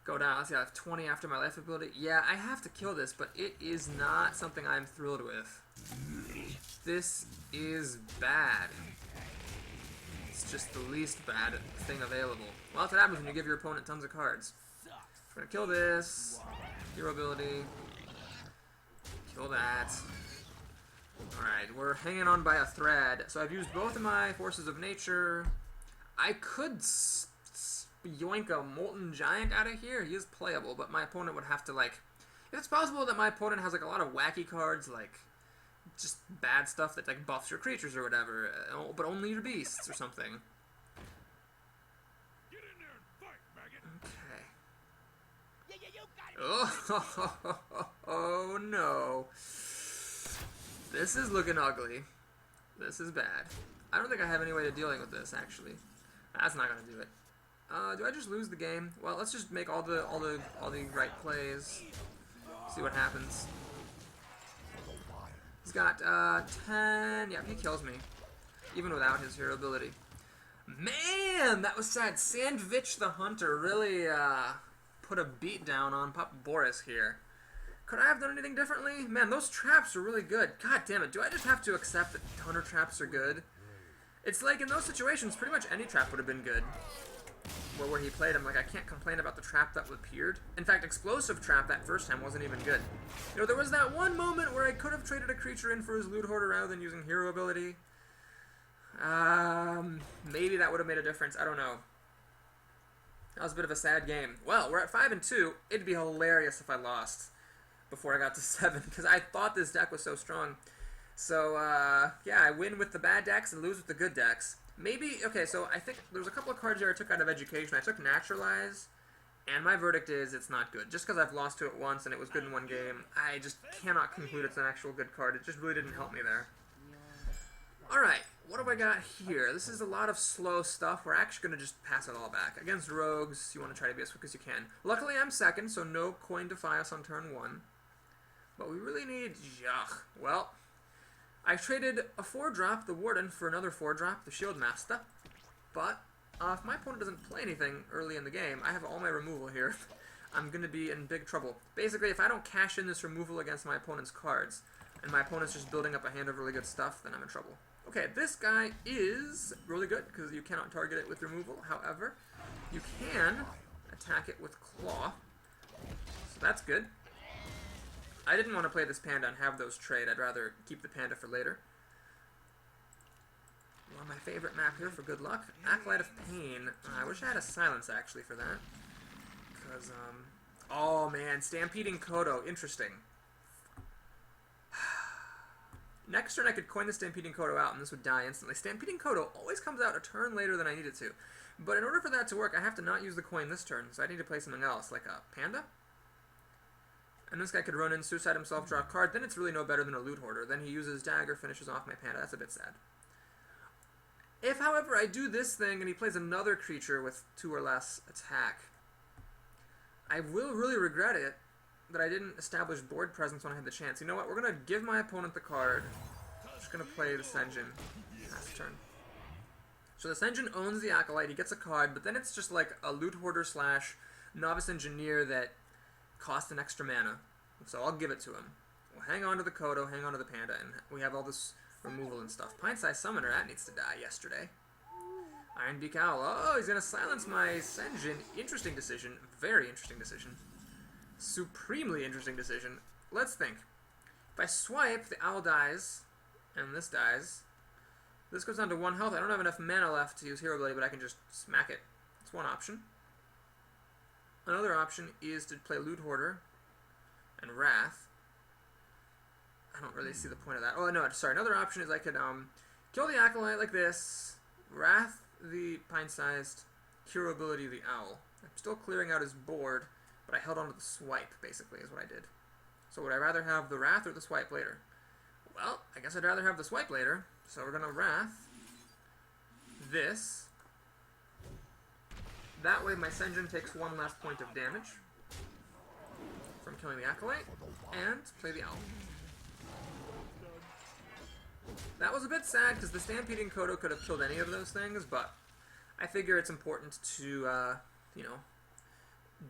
Go down. Let's see, I have 20 after my life ability. Yeah, I have to kill this, but it is not something I'm thrilled with. This is bad. It's just the least bad thing available. Well, that's what happens when you give your opponent tons of cards. We're going to kill this. Hero ability. Kill that. Alright, we're hanging on by a thread. So I've used both of my Forces of Nature. I could yoink a Molten Giant out of here. He is playable, but my opponent would have to, like... If it's possible that my opponent has, like, a lot of wacky cards, like, just bad stuff that, like, buffs your creatures or whatever, but only your beasts or something. Oh no. This is looking ugly. This is bad. I don't think I have any way of dealing with this, actually. That's not gonna do it. Do I just lose the game? Well, let's just make all the right plays. See what happens. He's got 10. Yeah, he kills me, even without his hero ability. Man, that was sad. Sandvich the Hunter really put a beat down on Papa Boris here. Could I have done anything differently? Man, those traps are really good. God damn it, do I just have to accept that Hunter traps are good? It's like in those situations, pretty much any trap would have been good. Where he played him, like I can't complain about the trap that appeared. In fact, Explosive Trap that first time wasn't even good. You know, there was that one moment where I could have traded a creature in for his Loot Hoarder rather than using hero ability. Maybe that would have made a difference. I don't know. That was a bit of a sad game. Well, we're at 5-2. It'd be hilarious if I lost before I got to 7, because I thought this deck was so strong. So, yeah, I win with the bad decks and lose with the good decks. Maybe, okay, so I think there's a couple of cards here I took out of Education. I took Naturalize, and my verdict is it's not good. Just because I've lost to it once and it was good in one game, I just cannot conclude it's an actual good card. It just really didn't help me there. Alright, what have I got here? This is a lot of slow stuff. We're actually going to just pass it all back. Against rogues, you want to try to be as quick as you can. Luckily, I'm second, so no coin to Fios on turn 1. But we really need... Yuck. Well, I traded a 4-drop, the Warden, for another 4-drop, the Shield Master. But if my opponent doesn't play anything early in the game, I have all my removal here. I'm going to be in big trouble. Basically, if I don't cash in this removal against my opponent's cards, and my opponent's just building up a hand of really good stuff, then I'm in trouble. Okay, this guy is really good, because you cannot target it with removal. However, you can attack it with Claw. So that's good. I didn't want to play this panda and have those trade. I'd rather keep the panda for later. Well, my favorite map here for good luck. Acolyte of Pain. I wish I had a silence, actually, for that. Because, Oh man, Stampeding Kodo, interesting. Next turn I could coin the Stampeding Kodo out and this would die instantly. Stampeding Kodo always comes out a turn later than I need it to. But in order for that to work, I have to not use the coin this turn, so I need to play something else, like a Panda. And this guy could run in, suicide himself, draw a card, then it's really no better than a Loot Hoarder. Then he uses Dagger, finishes off my Panda. That's a bit sad. If, however, I do this thing and he plays another creature with 2 or less attack, I will really regret it that I didn't establish board presence when I had the chance. You know what? We're going to give my opponent the card. I'm just going to play the Senjin last turn. So the Senjin owns the Acolyte. He gets a card, but then it's just like a Loot Hoarder / Novice Engineer that costs an extra mana. So I'll give it to him. We'll hang on to the Kodo, hang on to the Panda, and we have all this removal and stuff. Pint-Sized Summoner, that needs to die yesterday. Ironbeak Owl. Oh, he's going to silence my Senjin. Interesting decision. Very interesting decision. Supremely interesting decision. Let's think. If I swipe, the Owl dies, and this dies. This goes down to 1 health. I don't have enough mana left to use Hero Ability, but I can just smack it. That's one option. Another option is to play Loot Hoarder and Wrath. I don't really see the point of that. Oh, no, sorry. Another option is I could kill the Acolyte like this, Wrath the Pint-Sized, Hero Ability the Owl. I'm still clearing out his board, but I held on to the swipe, basically, is what I did. So would I rather have the Wrath or the swipe later? Well, I guess I'd rather have the swipe later, so we're going to Wrath this. That way my Senjin takes 1 less point of damage from killing the Acolyte, and play the Owl. That was a bit sad, because the Stampeding Kodo could have killed any of those things, but I figure it's important to, you know,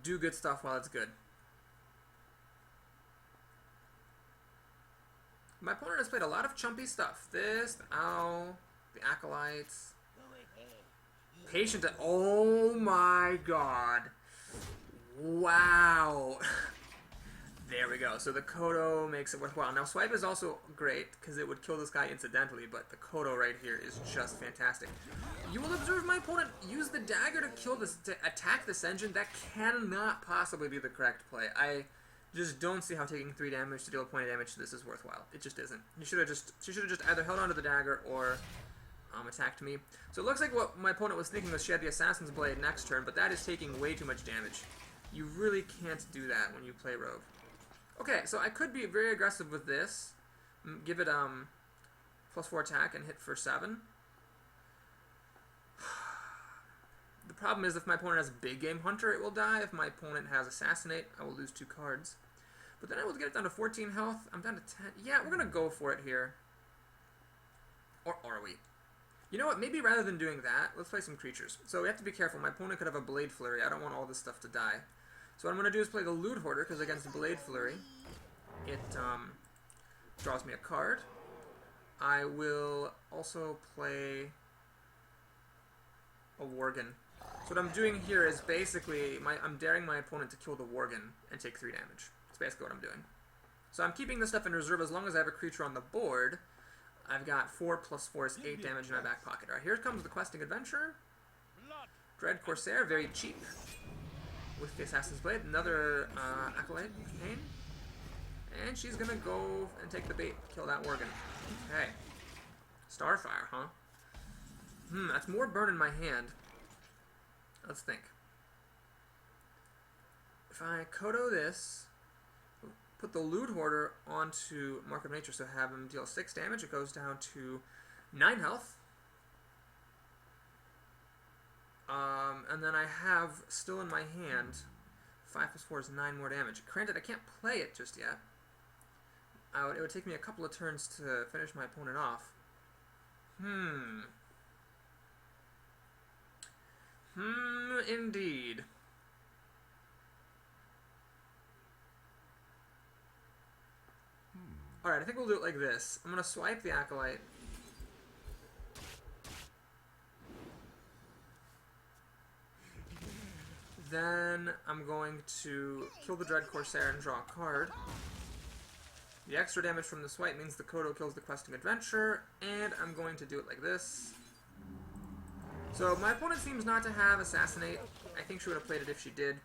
do good stuff while it's good. My opponent has played a lot of chumpy stuff. This, the Owl, the Acolytes. Patient, oh my god. Wow. There we go. So the Kodo makes it worthwhile. Now swipe is also great because it would kill this guy incidentally, but the Kodo right here is just fantastic. You will observe my opponent use the dagger to kill this, to attack this engine. That cannot possibly be the correct play. I just don't see how taking 3 damage to deal a point of damage to this is worthwhile. It just isn't. She should have just either held onto the dagger or attacked me. So it looks like what my opponent was thinking was she had the Assassin's Blade next turn, but that is taking way too much damage. You really can't do that when you play Rogue. Okay, so I could be very aggressive with this. Give it +4 attack and hit for 7. The problem is if my opponent has Big Game Hunter, it will die. If my opponent has Assassinate, I will lose 2 cards. But then I will get it down to 14 health. I'm down to 10. Yeah, we're going to go for it here. Or are we? You know what? Maybe rather than doing that, let's play some creatures. So we have to be careful. My opponent could have a Blade Flurry. I don't want all this stuff to die. So what I'm going to do is play the Loot Hoarder, because against the Blade Flurry, it draws me a card. I will also play a Worgen. So what I'm doing here is basically, I'm daring my opponent to kill the Worgen and take 3 damage. That's basically what I'm doing. So I'm keeping this stuff in reserve as long as I have a creature on the board. I've got 4 + 4 is 8 damage in my back pocket. Alright, here comes the Questing Adventurer. Dread Corsair, very cheap. With the Assassin's Blade, another Acolyte, Pain. And she's gonna go and take the bait, kill that Worgen. Okay. Starfire, huh? That's more burn in my hand. Let's think. If I Kodo this, put the Loot Hoarder onto Mark of Nature, so have him deal 6 damage, it goes down to 9 health. And then I have, still in my hand, 5 + 4 is 9 more damage. Granted, I can't play it just yet. It would take me a couple of turns to finish my opponent off. Indeed. Alright, I think we'll do it like this. I'm going to swipe the Acolyte. Then I'm going to kill the Dread Corsair and draw a card. The extra damage from the swipe means the Kodo kills the Questing Adventure, and I'm going to do it like this. So my opponent seems not to have Assassinate. I think she would have played it if she did.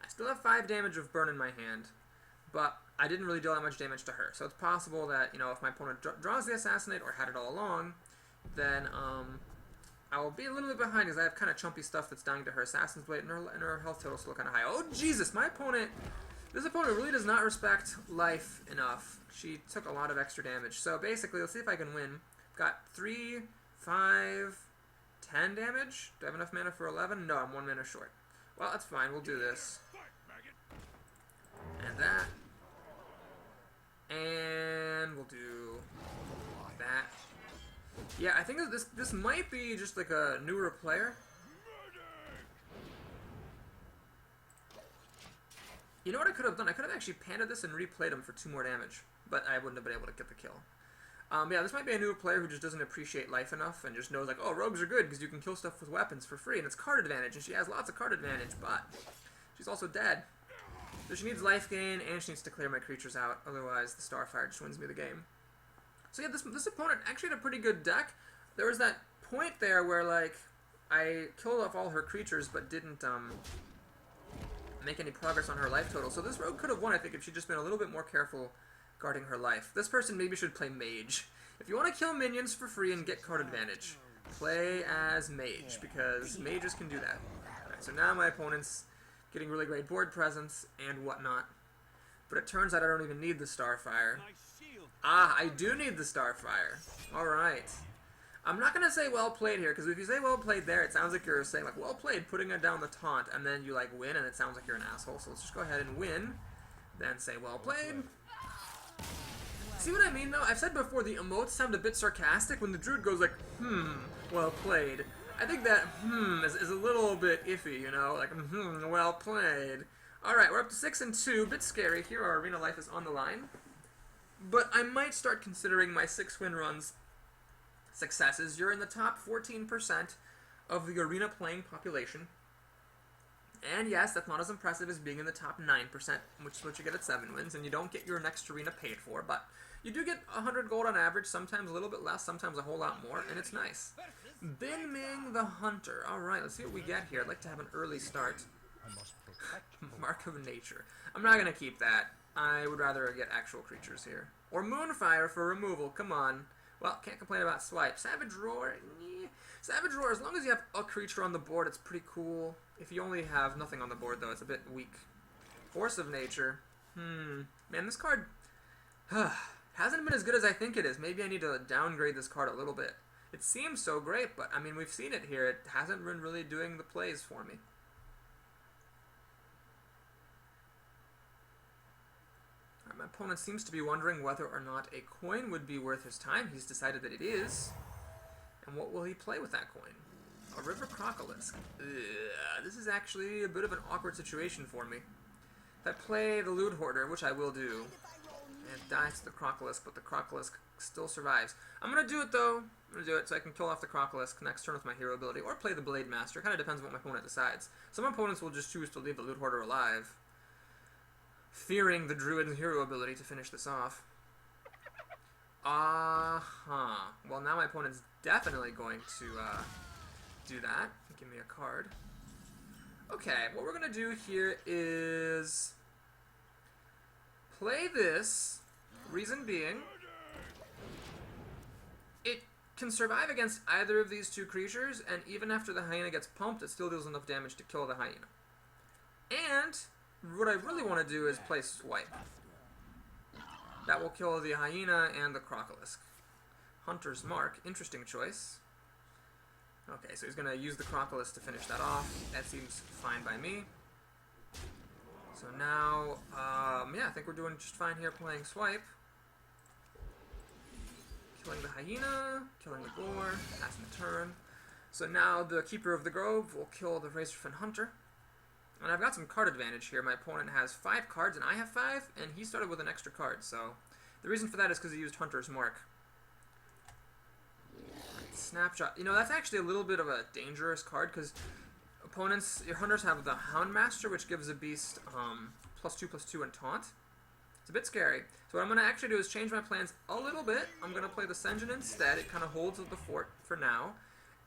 I still have 5 damage of burn in my hand, but I didn't really deal that much damage to her. So it's possible that, you know, if my opponent draws the Assassinate or had it all along, then I will be a little bit behind because I have kind of chumpy stuff that's dying to her Assassin's Blade, and her health total is still kind of high. Oh, Jesus! This opponent really does not respect life enough. She took a lot of extra damage. So basically, let's see if I can win. Got 3, 5, 10 damage. Do I have enough mana for 11? No, I'm 1 mana short. Well, that's fine. We'll do this. And that. And we'll do that. Yeah, I think that this might be just like a newer player. You know what I could have done? I could have actually panted this and replayed him for 2 more damage, but I wouldn't have been able to get the kill. Yeah, this might be a newer player who just doesn't appreciate life enough and just knows, like, oh, rogues are good because you can kill stuff with weapons for free, and it's card advantage, and she has lots of card advantage, but she's also dead. So she needs life gain, and she needs to clear my creatures out, otherwise the Starfire just wins me the game. So yeah, this opponent actually had a pretty good deck. There was that point there where, like, I killed off all her creatures but didn't make any progress on her life total. So this rogue could have won, I think, if she'd just been a little bit more careful guarding her life. This person maybe should play Mage. If you want to kill minions for free and get card advantage, play as Mage, because mages can do that. Alright, so now my opponent's getting really great board presence and whatnot. But it turns out I don't even need the Starfire. Ah, I do need the Starfire. Alright. I'm not going to say well played here, because if you say well played there, it sounds like you're saying, like, well played, putting it down the taunt, and then you, like, win, and it sounds like you're an asshole. So let's just go ahead and win, then say well played. See what I mean, though? I've said before, the emotes sound a bit sarcastic when the Druid goes like, well played. I think that is a little bit iffy, you know? Like, well played. Alright, we're up to 6-2. Bit scary here. Our arena life is on the line. But I might start considering my 6-win runs successes. You're in the top 14% of the arena playing population. And yes, that's not as impressive as being in the top 9%, which is what you get at 7 wins, and you don't get your next arena paid for, but you do get 100 gold on average, sometimes a little bit less, sometimes a whole lot more, and it's nice. Bin Ming the Hunter. Alright, let's see what we get here. I'd like to have an early start. Mark of Nature. I'm not going to keep that. I would rather get actual creatures here. Or Moonfire for removal, come on. Well, can't complain about Swipe. Savage Roar, Savage Roar, as long as you have a creature on the board, it's pretty cool. If you only have nothing on the board, though, it's a bit weak. Force of Nature. Man, this card hasn't been as good as I think it is. Maybe I need to downgrade this card a little bit. It seems so great, but, I mean, we've seen it here. It hasn't been really doing the plays for me. My opponent seems to be wondering whether or not a coin would be worth his time. He's decided that it is. And what will he play with that coin? A River Crocolisk. This is actually a bit of an awkward situation for me. If I play the Loot Hoarder, which I will do, it dies to the Crocolisk, but the Crocolisk still survives. I'm going to do it, though. I'm going to do it so I can kill off the Crocolisk next turn with my hero ability, or play the Blade Master. It kind of depends on what my opponent decides. Some opponents will just choose to leave the Loot Hoarder alive, fearing the Druid's hero ability to finish this off. Well, now my opponent's definitely going to do that. Give me a card. Okay, what we're going to do here is play this. Reason being, it can survive against either of these two creatures, and even after the hyena gets pumped, it still deals enough damage to kill the hyena. And what I really want to do is play Swipe. That will kill the hyena and the Crocolisk. Hunter's Mark, interesting choice. Okay, so he's going to use the Crocolisk to finish that off. That seems fine by me. So now, yeah, I think we're doing just fine here playing Swipe. Killing the hyena, killing the boar, passing the turn. So now the Keeper of the Grove will kill the Razorfin Hunter. And I've got some card advantage here. My opponent has 5 cards and I have 5, and he started with an extra card. So the reason for that is because he used Hunter's Mark. Snapshot. You know, that's actually a little bit of a dangerous card because opponents, your hunters have the Houndmaster, which gives a beast +2/+2 and taunt. It's a bit scary. So what I'm going to actually do is change my plans a little bit. I'm going to play the Sen'jin instead. It kind of holds the fort for now.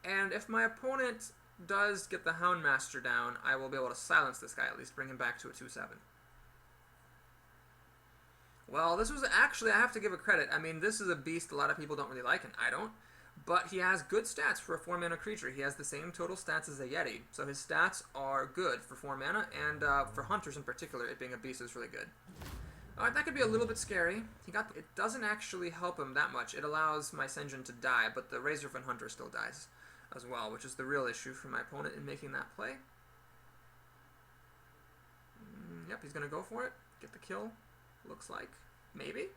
And if my opponent does get the Houndmaster down, I will be able to silence this guy, at least bring him back to a 2-7. Well, this was actually, I have to give it credit. I mean, this is a beast a lot of people don't really like, and I don't. But he has good stats for a 4-mana creature. He has the same total stats as a Yeti. So his stats are good for 4 mana, and for hunters in particular, it being a beast is really good. Alright, that could be a little bit scary. It doesn't actually help him that much. It allows my Sen'jin to die, but the Razorfin Hunter still dies as well, which is the real issue for my opponent in making that play. Yep, he's going to go for it. Get the kill. Looks like. Maybe?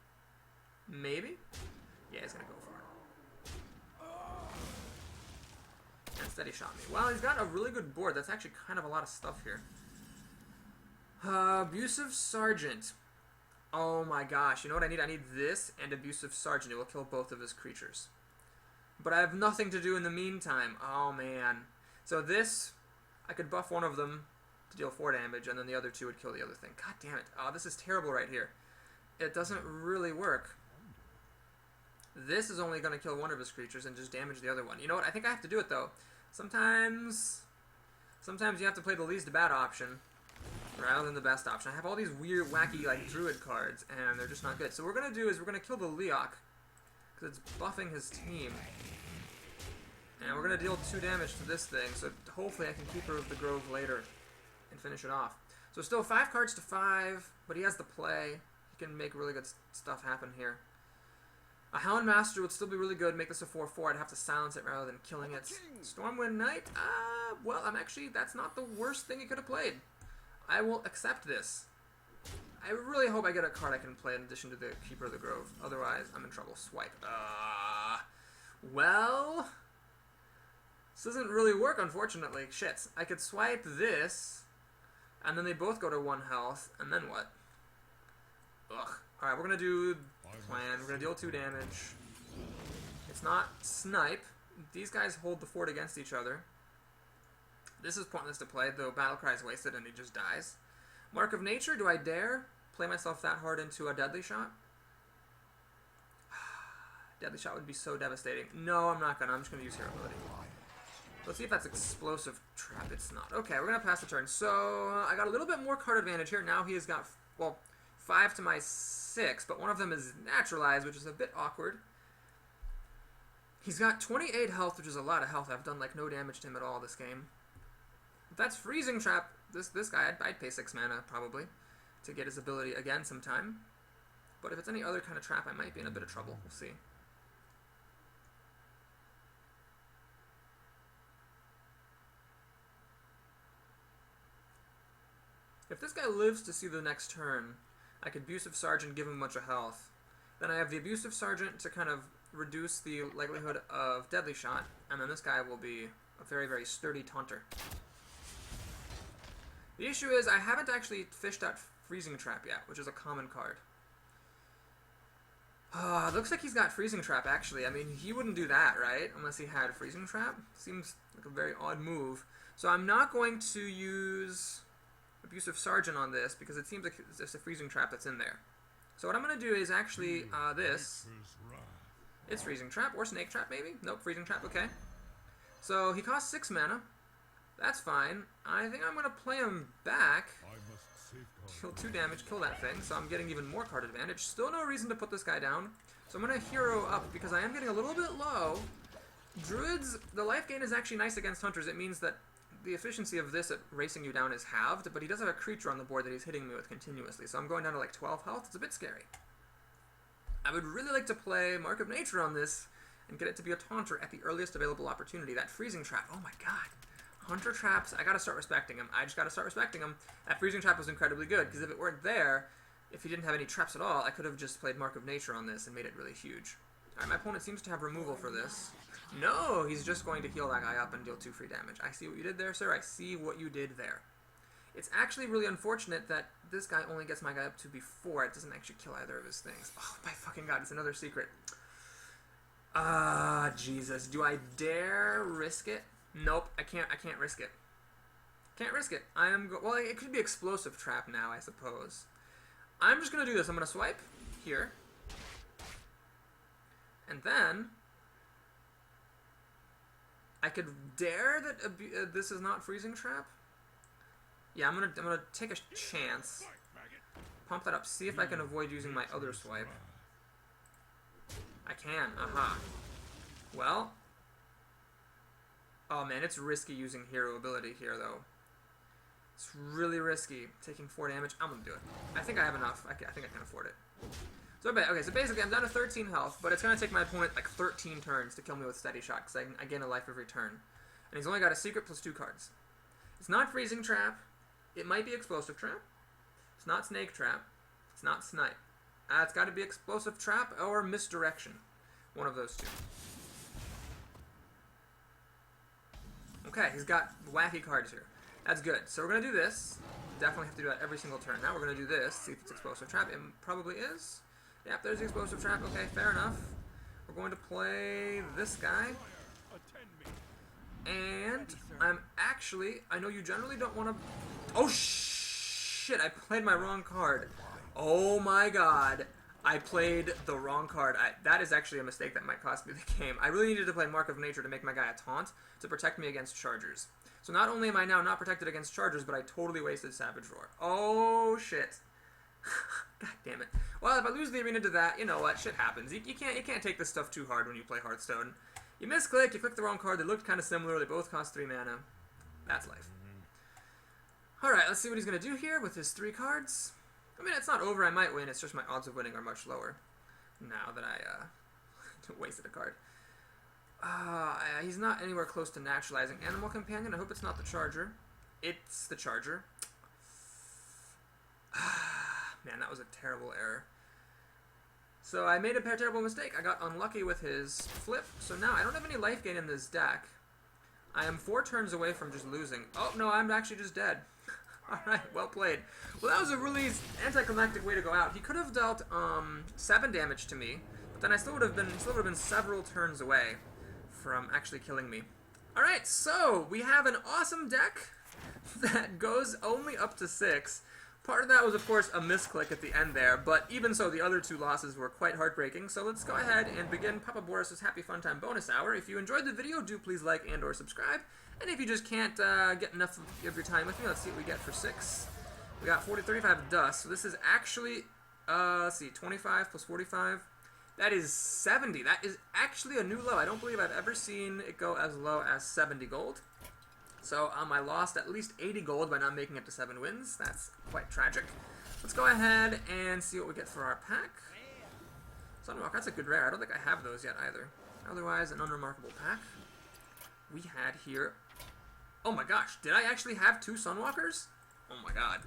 Maybe? Yeah, he's going to go for it. Instead he shot me. Well, he's got a really good board. That's actually kind of a lot of stuff here. Abusive Sergeant. Oh my gosh. You know what I need? I need this and Abusive Sergeant. It will kill both of his creatures. But I have nothing to do in the meantime. Oh man. So this, I could buff one of them to deal 4 damage, and then the other 2 would kill the other thing. God damn it. Oh, this is terrible right here. It doesn't really work. This is only going to kill one of his creatures and just damage the other one. You know what? I think I have to do it, though. Sometimes you have to play the least bad option rather than the best option. I have all these weird, wacky, like, Druid cards, and they're just not good. So what we're going to do is we're going to kill the Leok, because it's buffing his team. And we're going to deal 2 damage to this thing, so hopefully I can Keeper of the Grove later and finish it off. So still 5 cards to 5, but he has the play. He can make really good stuff happen here. A Houndmaster would still be really good. Make this a 4/4. I'd have to silence it rather than killing it. Stormwind Knight? Well, that's not the worst thing he could have played. I will accept this. I really hope I get a card I can play in addition to the Keeper of the Grove. Otherwise, I'm in trouble. Swipe. Well, this doesn't really work, unfortunately. Shit. I could swipe this, and then they both go to 1 health, and then what? Ugh. Alright, we're going to do plan. We're going to deal 2 damage. It's not snipe. These guys hold the fort against each other. This is pointless to play, though Battlecry is wasted and he just dies. Mark of Nature, do I dare play myself that hard into a Deadly Shot? Deadly Shot would be so devastating. No, I'm not going to. I'm just going to use Hero Ability. Let's see if that's Explosive Trap. It's not. Okay, we're going to pass the turn. So, I got a little bit more card advantage here. Now he has got, well, 5 to my 6, but one of them is Naturalized, which is a bit awkward. He's got 28 health, which is a lot of health. I've done, like, no damage to him at all this game. If that's Freezing Trap, this guy, I'd pay 6 mana, probably, to get his ability again sometime. But if it's any other kind of trap, I might be in a bit of trouble. We'll see. If this guy lives to see the next turn, I could Abusive Sergeant, give him a bunch of health. Then I have the Abusive Sergeant to kind of reduce the likelihood of Deadly Shot, and then this guy will be a very, very sturdy taunter. The issue is I haven't actually fished out Freezing Trap yet, which is a common card. Looks like he's got Freezing Trap, actually. I mean, he wouldn't do that, right? Unless he had Freezing Trap. Seems like a very odd move. So I'm not going to use Abusive Sergeant on this, because it seems like it's just a Freezing Trap that's in there. So what I'm going to do is actually this. It's Freezing Trap, or Snake Trap, maybe? Nope, Freezing Trap, okay. So he costs 6 mana. That's fine. I think I'm going to play him back. Kill 2 damage, kill that thing, so I'm getting even more card advantage. Still no reason to put this guy down. So I'm going to hero up, because I am getting a little bit low. Druids, the life gain is actually nice against Hunters. It means that the efficiency of this at racing you down is halved, but he does have a creature on the board that he's hitting me with continuously, so I'm going down to like 12 health. It's a bit scary. I would really like to play Mark of Nature on this and get it to be a taunter at the earliest available opportunity. That Freezing Trap, oh my god. Hunter Traps, I gotta start respecting him. I just gotta start respecting him. That Freezing Trap was incredibly good, because if it weren't there, if he didn't have any traps at all, I could have just played Mark of Nature on this and made it really huge. Alright, my opponent seems to have removal for this. No, he's just going to heal that guy up and deal 2 free damage. I see what you did there, sir. I see what you did there. It's actually really unfortunate that this guy only gets my guy up to before. It doesn't actually kill either of his things. Oh my fucking god, it's another secret. Jesus. Do I dare risk it? Nope, I can't risk it. Can't risk it. Well, it could be Explosive Trap now, I suppose. I'm just gonna do this. I'm gonna swipe here. And then I could dare that this is not freezing trap. Yeah, I'm gonna take a chance. Pump that up. See if I can avoid using my other swipe. I can. Aha. Well. Oh man, it's risky using hero ability here though. It's really risky. Taking 4 damage. I'm gonna do it. I think I have enough. I think I can afford it. So okay, so basically I'm down to 13 health, but it's gonna take my opponent like 13 turns to kill me with steady shot because I gain a life every turn. And he's only got a secret plus 2 cards. It's not freezing trap. It might be explosive trap. It's not snake trap. It's not snipe. It's got to be explosive trap or misdirection. One of those two. Okay, he's got wacky cards here. That's good. So we're going to do this. Definitely have to do that every single turn. Now we're going to do this. See if it's explosive trap. It probably is. Yep, there's the explosive trap. Okay, fair enough. We're going to play this guy. And I'm actually... I know you generally don't want to... Oh, shit! I played my wrong card. Oh my god. I played the wrong card. That is actually a mistake that might cost me the game. I really needed to play Mark of Nature to make my guy a taunt to protect me against chargers. So not only am I now not protected against chargers, but I totally wasted Savage Roar. Oh, shit. God damn it. Well, if I lose the arena to that, you know what? Shit happens. You can't take this stuff too hard when you play Hearthstone. You misclick, you click the wrong card, they looked kind of similar, they both cost 3 mana. That's life. Alright, let's see what he's going to do here with his 3 cards. I mean, it's not over, I might win, it's just my odds of winning are much lower now that I wasted a card. He's not anywhere close to naturalizing Animal Companion. I hope it's not the Charger. It's the Charger. Man, that was a terrible error. So I made a terrible mistake. I got unlucky with his flip. So now I don't have any life gain in this deck. I am 4 turns away from just losing. Oh, no, I'm actually just dead. Alright, well played. Well, that was a really anticlimactic way to go out. He could have dealt 7 damage to me, but then I still would have been several turns away from actually killing me. Alright, so we have an awesome deck that goes only up to 6. Part of that was, of course, a misclick at the end there, but even so, the other 2 losses were quite heartbreaking. So let's go ahead and begin Papa Boris's Happy Fun Time bonus hour. If you enjoyed the video, do please like and or subscribe. And if you just can't get enough of your time with me, let's see what we get for 6. We got 35 dust, so this is actually, let's see, 25 plus 45. That is 70. That is actually a new low. I don't believe I've ever seen it go as low as 70 gold. So I lost at least 80 gold by not making it to 7 wins. That's quite tragic. Let's go ahead and see what we get for our pack. Sunwalker, that's a good rare. I don't think I have those yet either. Otherwise, an unremarkable pack. We had here... Oh my gosh, did I actually have 2 Sunwalkers? Oh my god.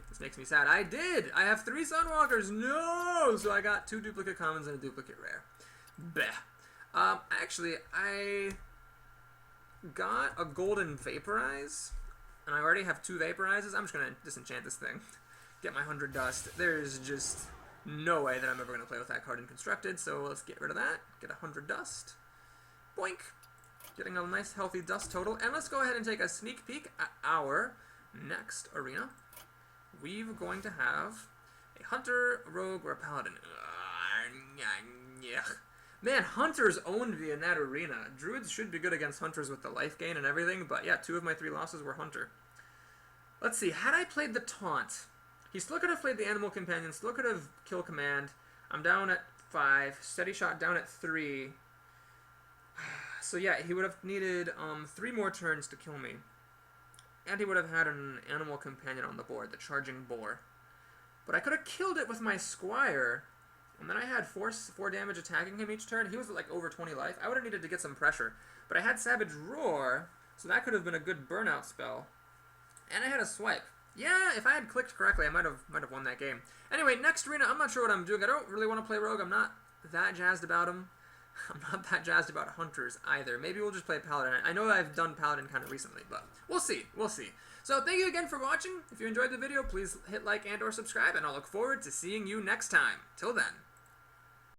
This makes me sad. I did! I have 3 Sunwalkers! No! So I got 2 duplicate commons and a duplicate rare. Bleh. Actually, I got a golden vaporize, and I already have 2 vaporizes. I'm just gonna disenchant this thing. Get my 100 dust. There's just no way that I'm ever gonna play with that card in Constructed, so let's get rid of that. Get 100 dust. Boink! Getting a nice healthy dust total, and let's go ahead and take a sneak peek at our next arena. We're going to have a Hunter, Rogue, or a Paladin. Man, Hunters owned me in that arena. Druids should be good against Hunters with the life gain and everything, but yeah, 2 of my 3 losses were Hunter. Let's see, had I played the Taunt, he still could have played the Animal Companion, still could have Kill Command. I'm down at 5, Steady Shot down at 3. So yeah, he would have needed 3 more turns to kill me. And he would have had an Animal Companion on the board, the Charging Boar. But I could have killed it with my Squire, and then I had 4 damage attacking him each turn. He was at like over 20 life. I would have needed to get some pressure. But I had Savage Roar, so that could have been a good burnout spell. And I had a swipe. Yeah, if I had clicked correctly, I might have won that game. Anyway, next arena, I'm not sure what I'm doing. I don't really want to play Rogue. I'm not that jazzed about him. I'm not that jazzed about Hunters either. Maybe we'll just play Paladin. I know I've done Paladin kind of recently, but we'll see. We'll see. So thank you again for watching. If you enjoyed the video, please hit like and or subscribe, and I'll look forward to seeing you next time. Till then.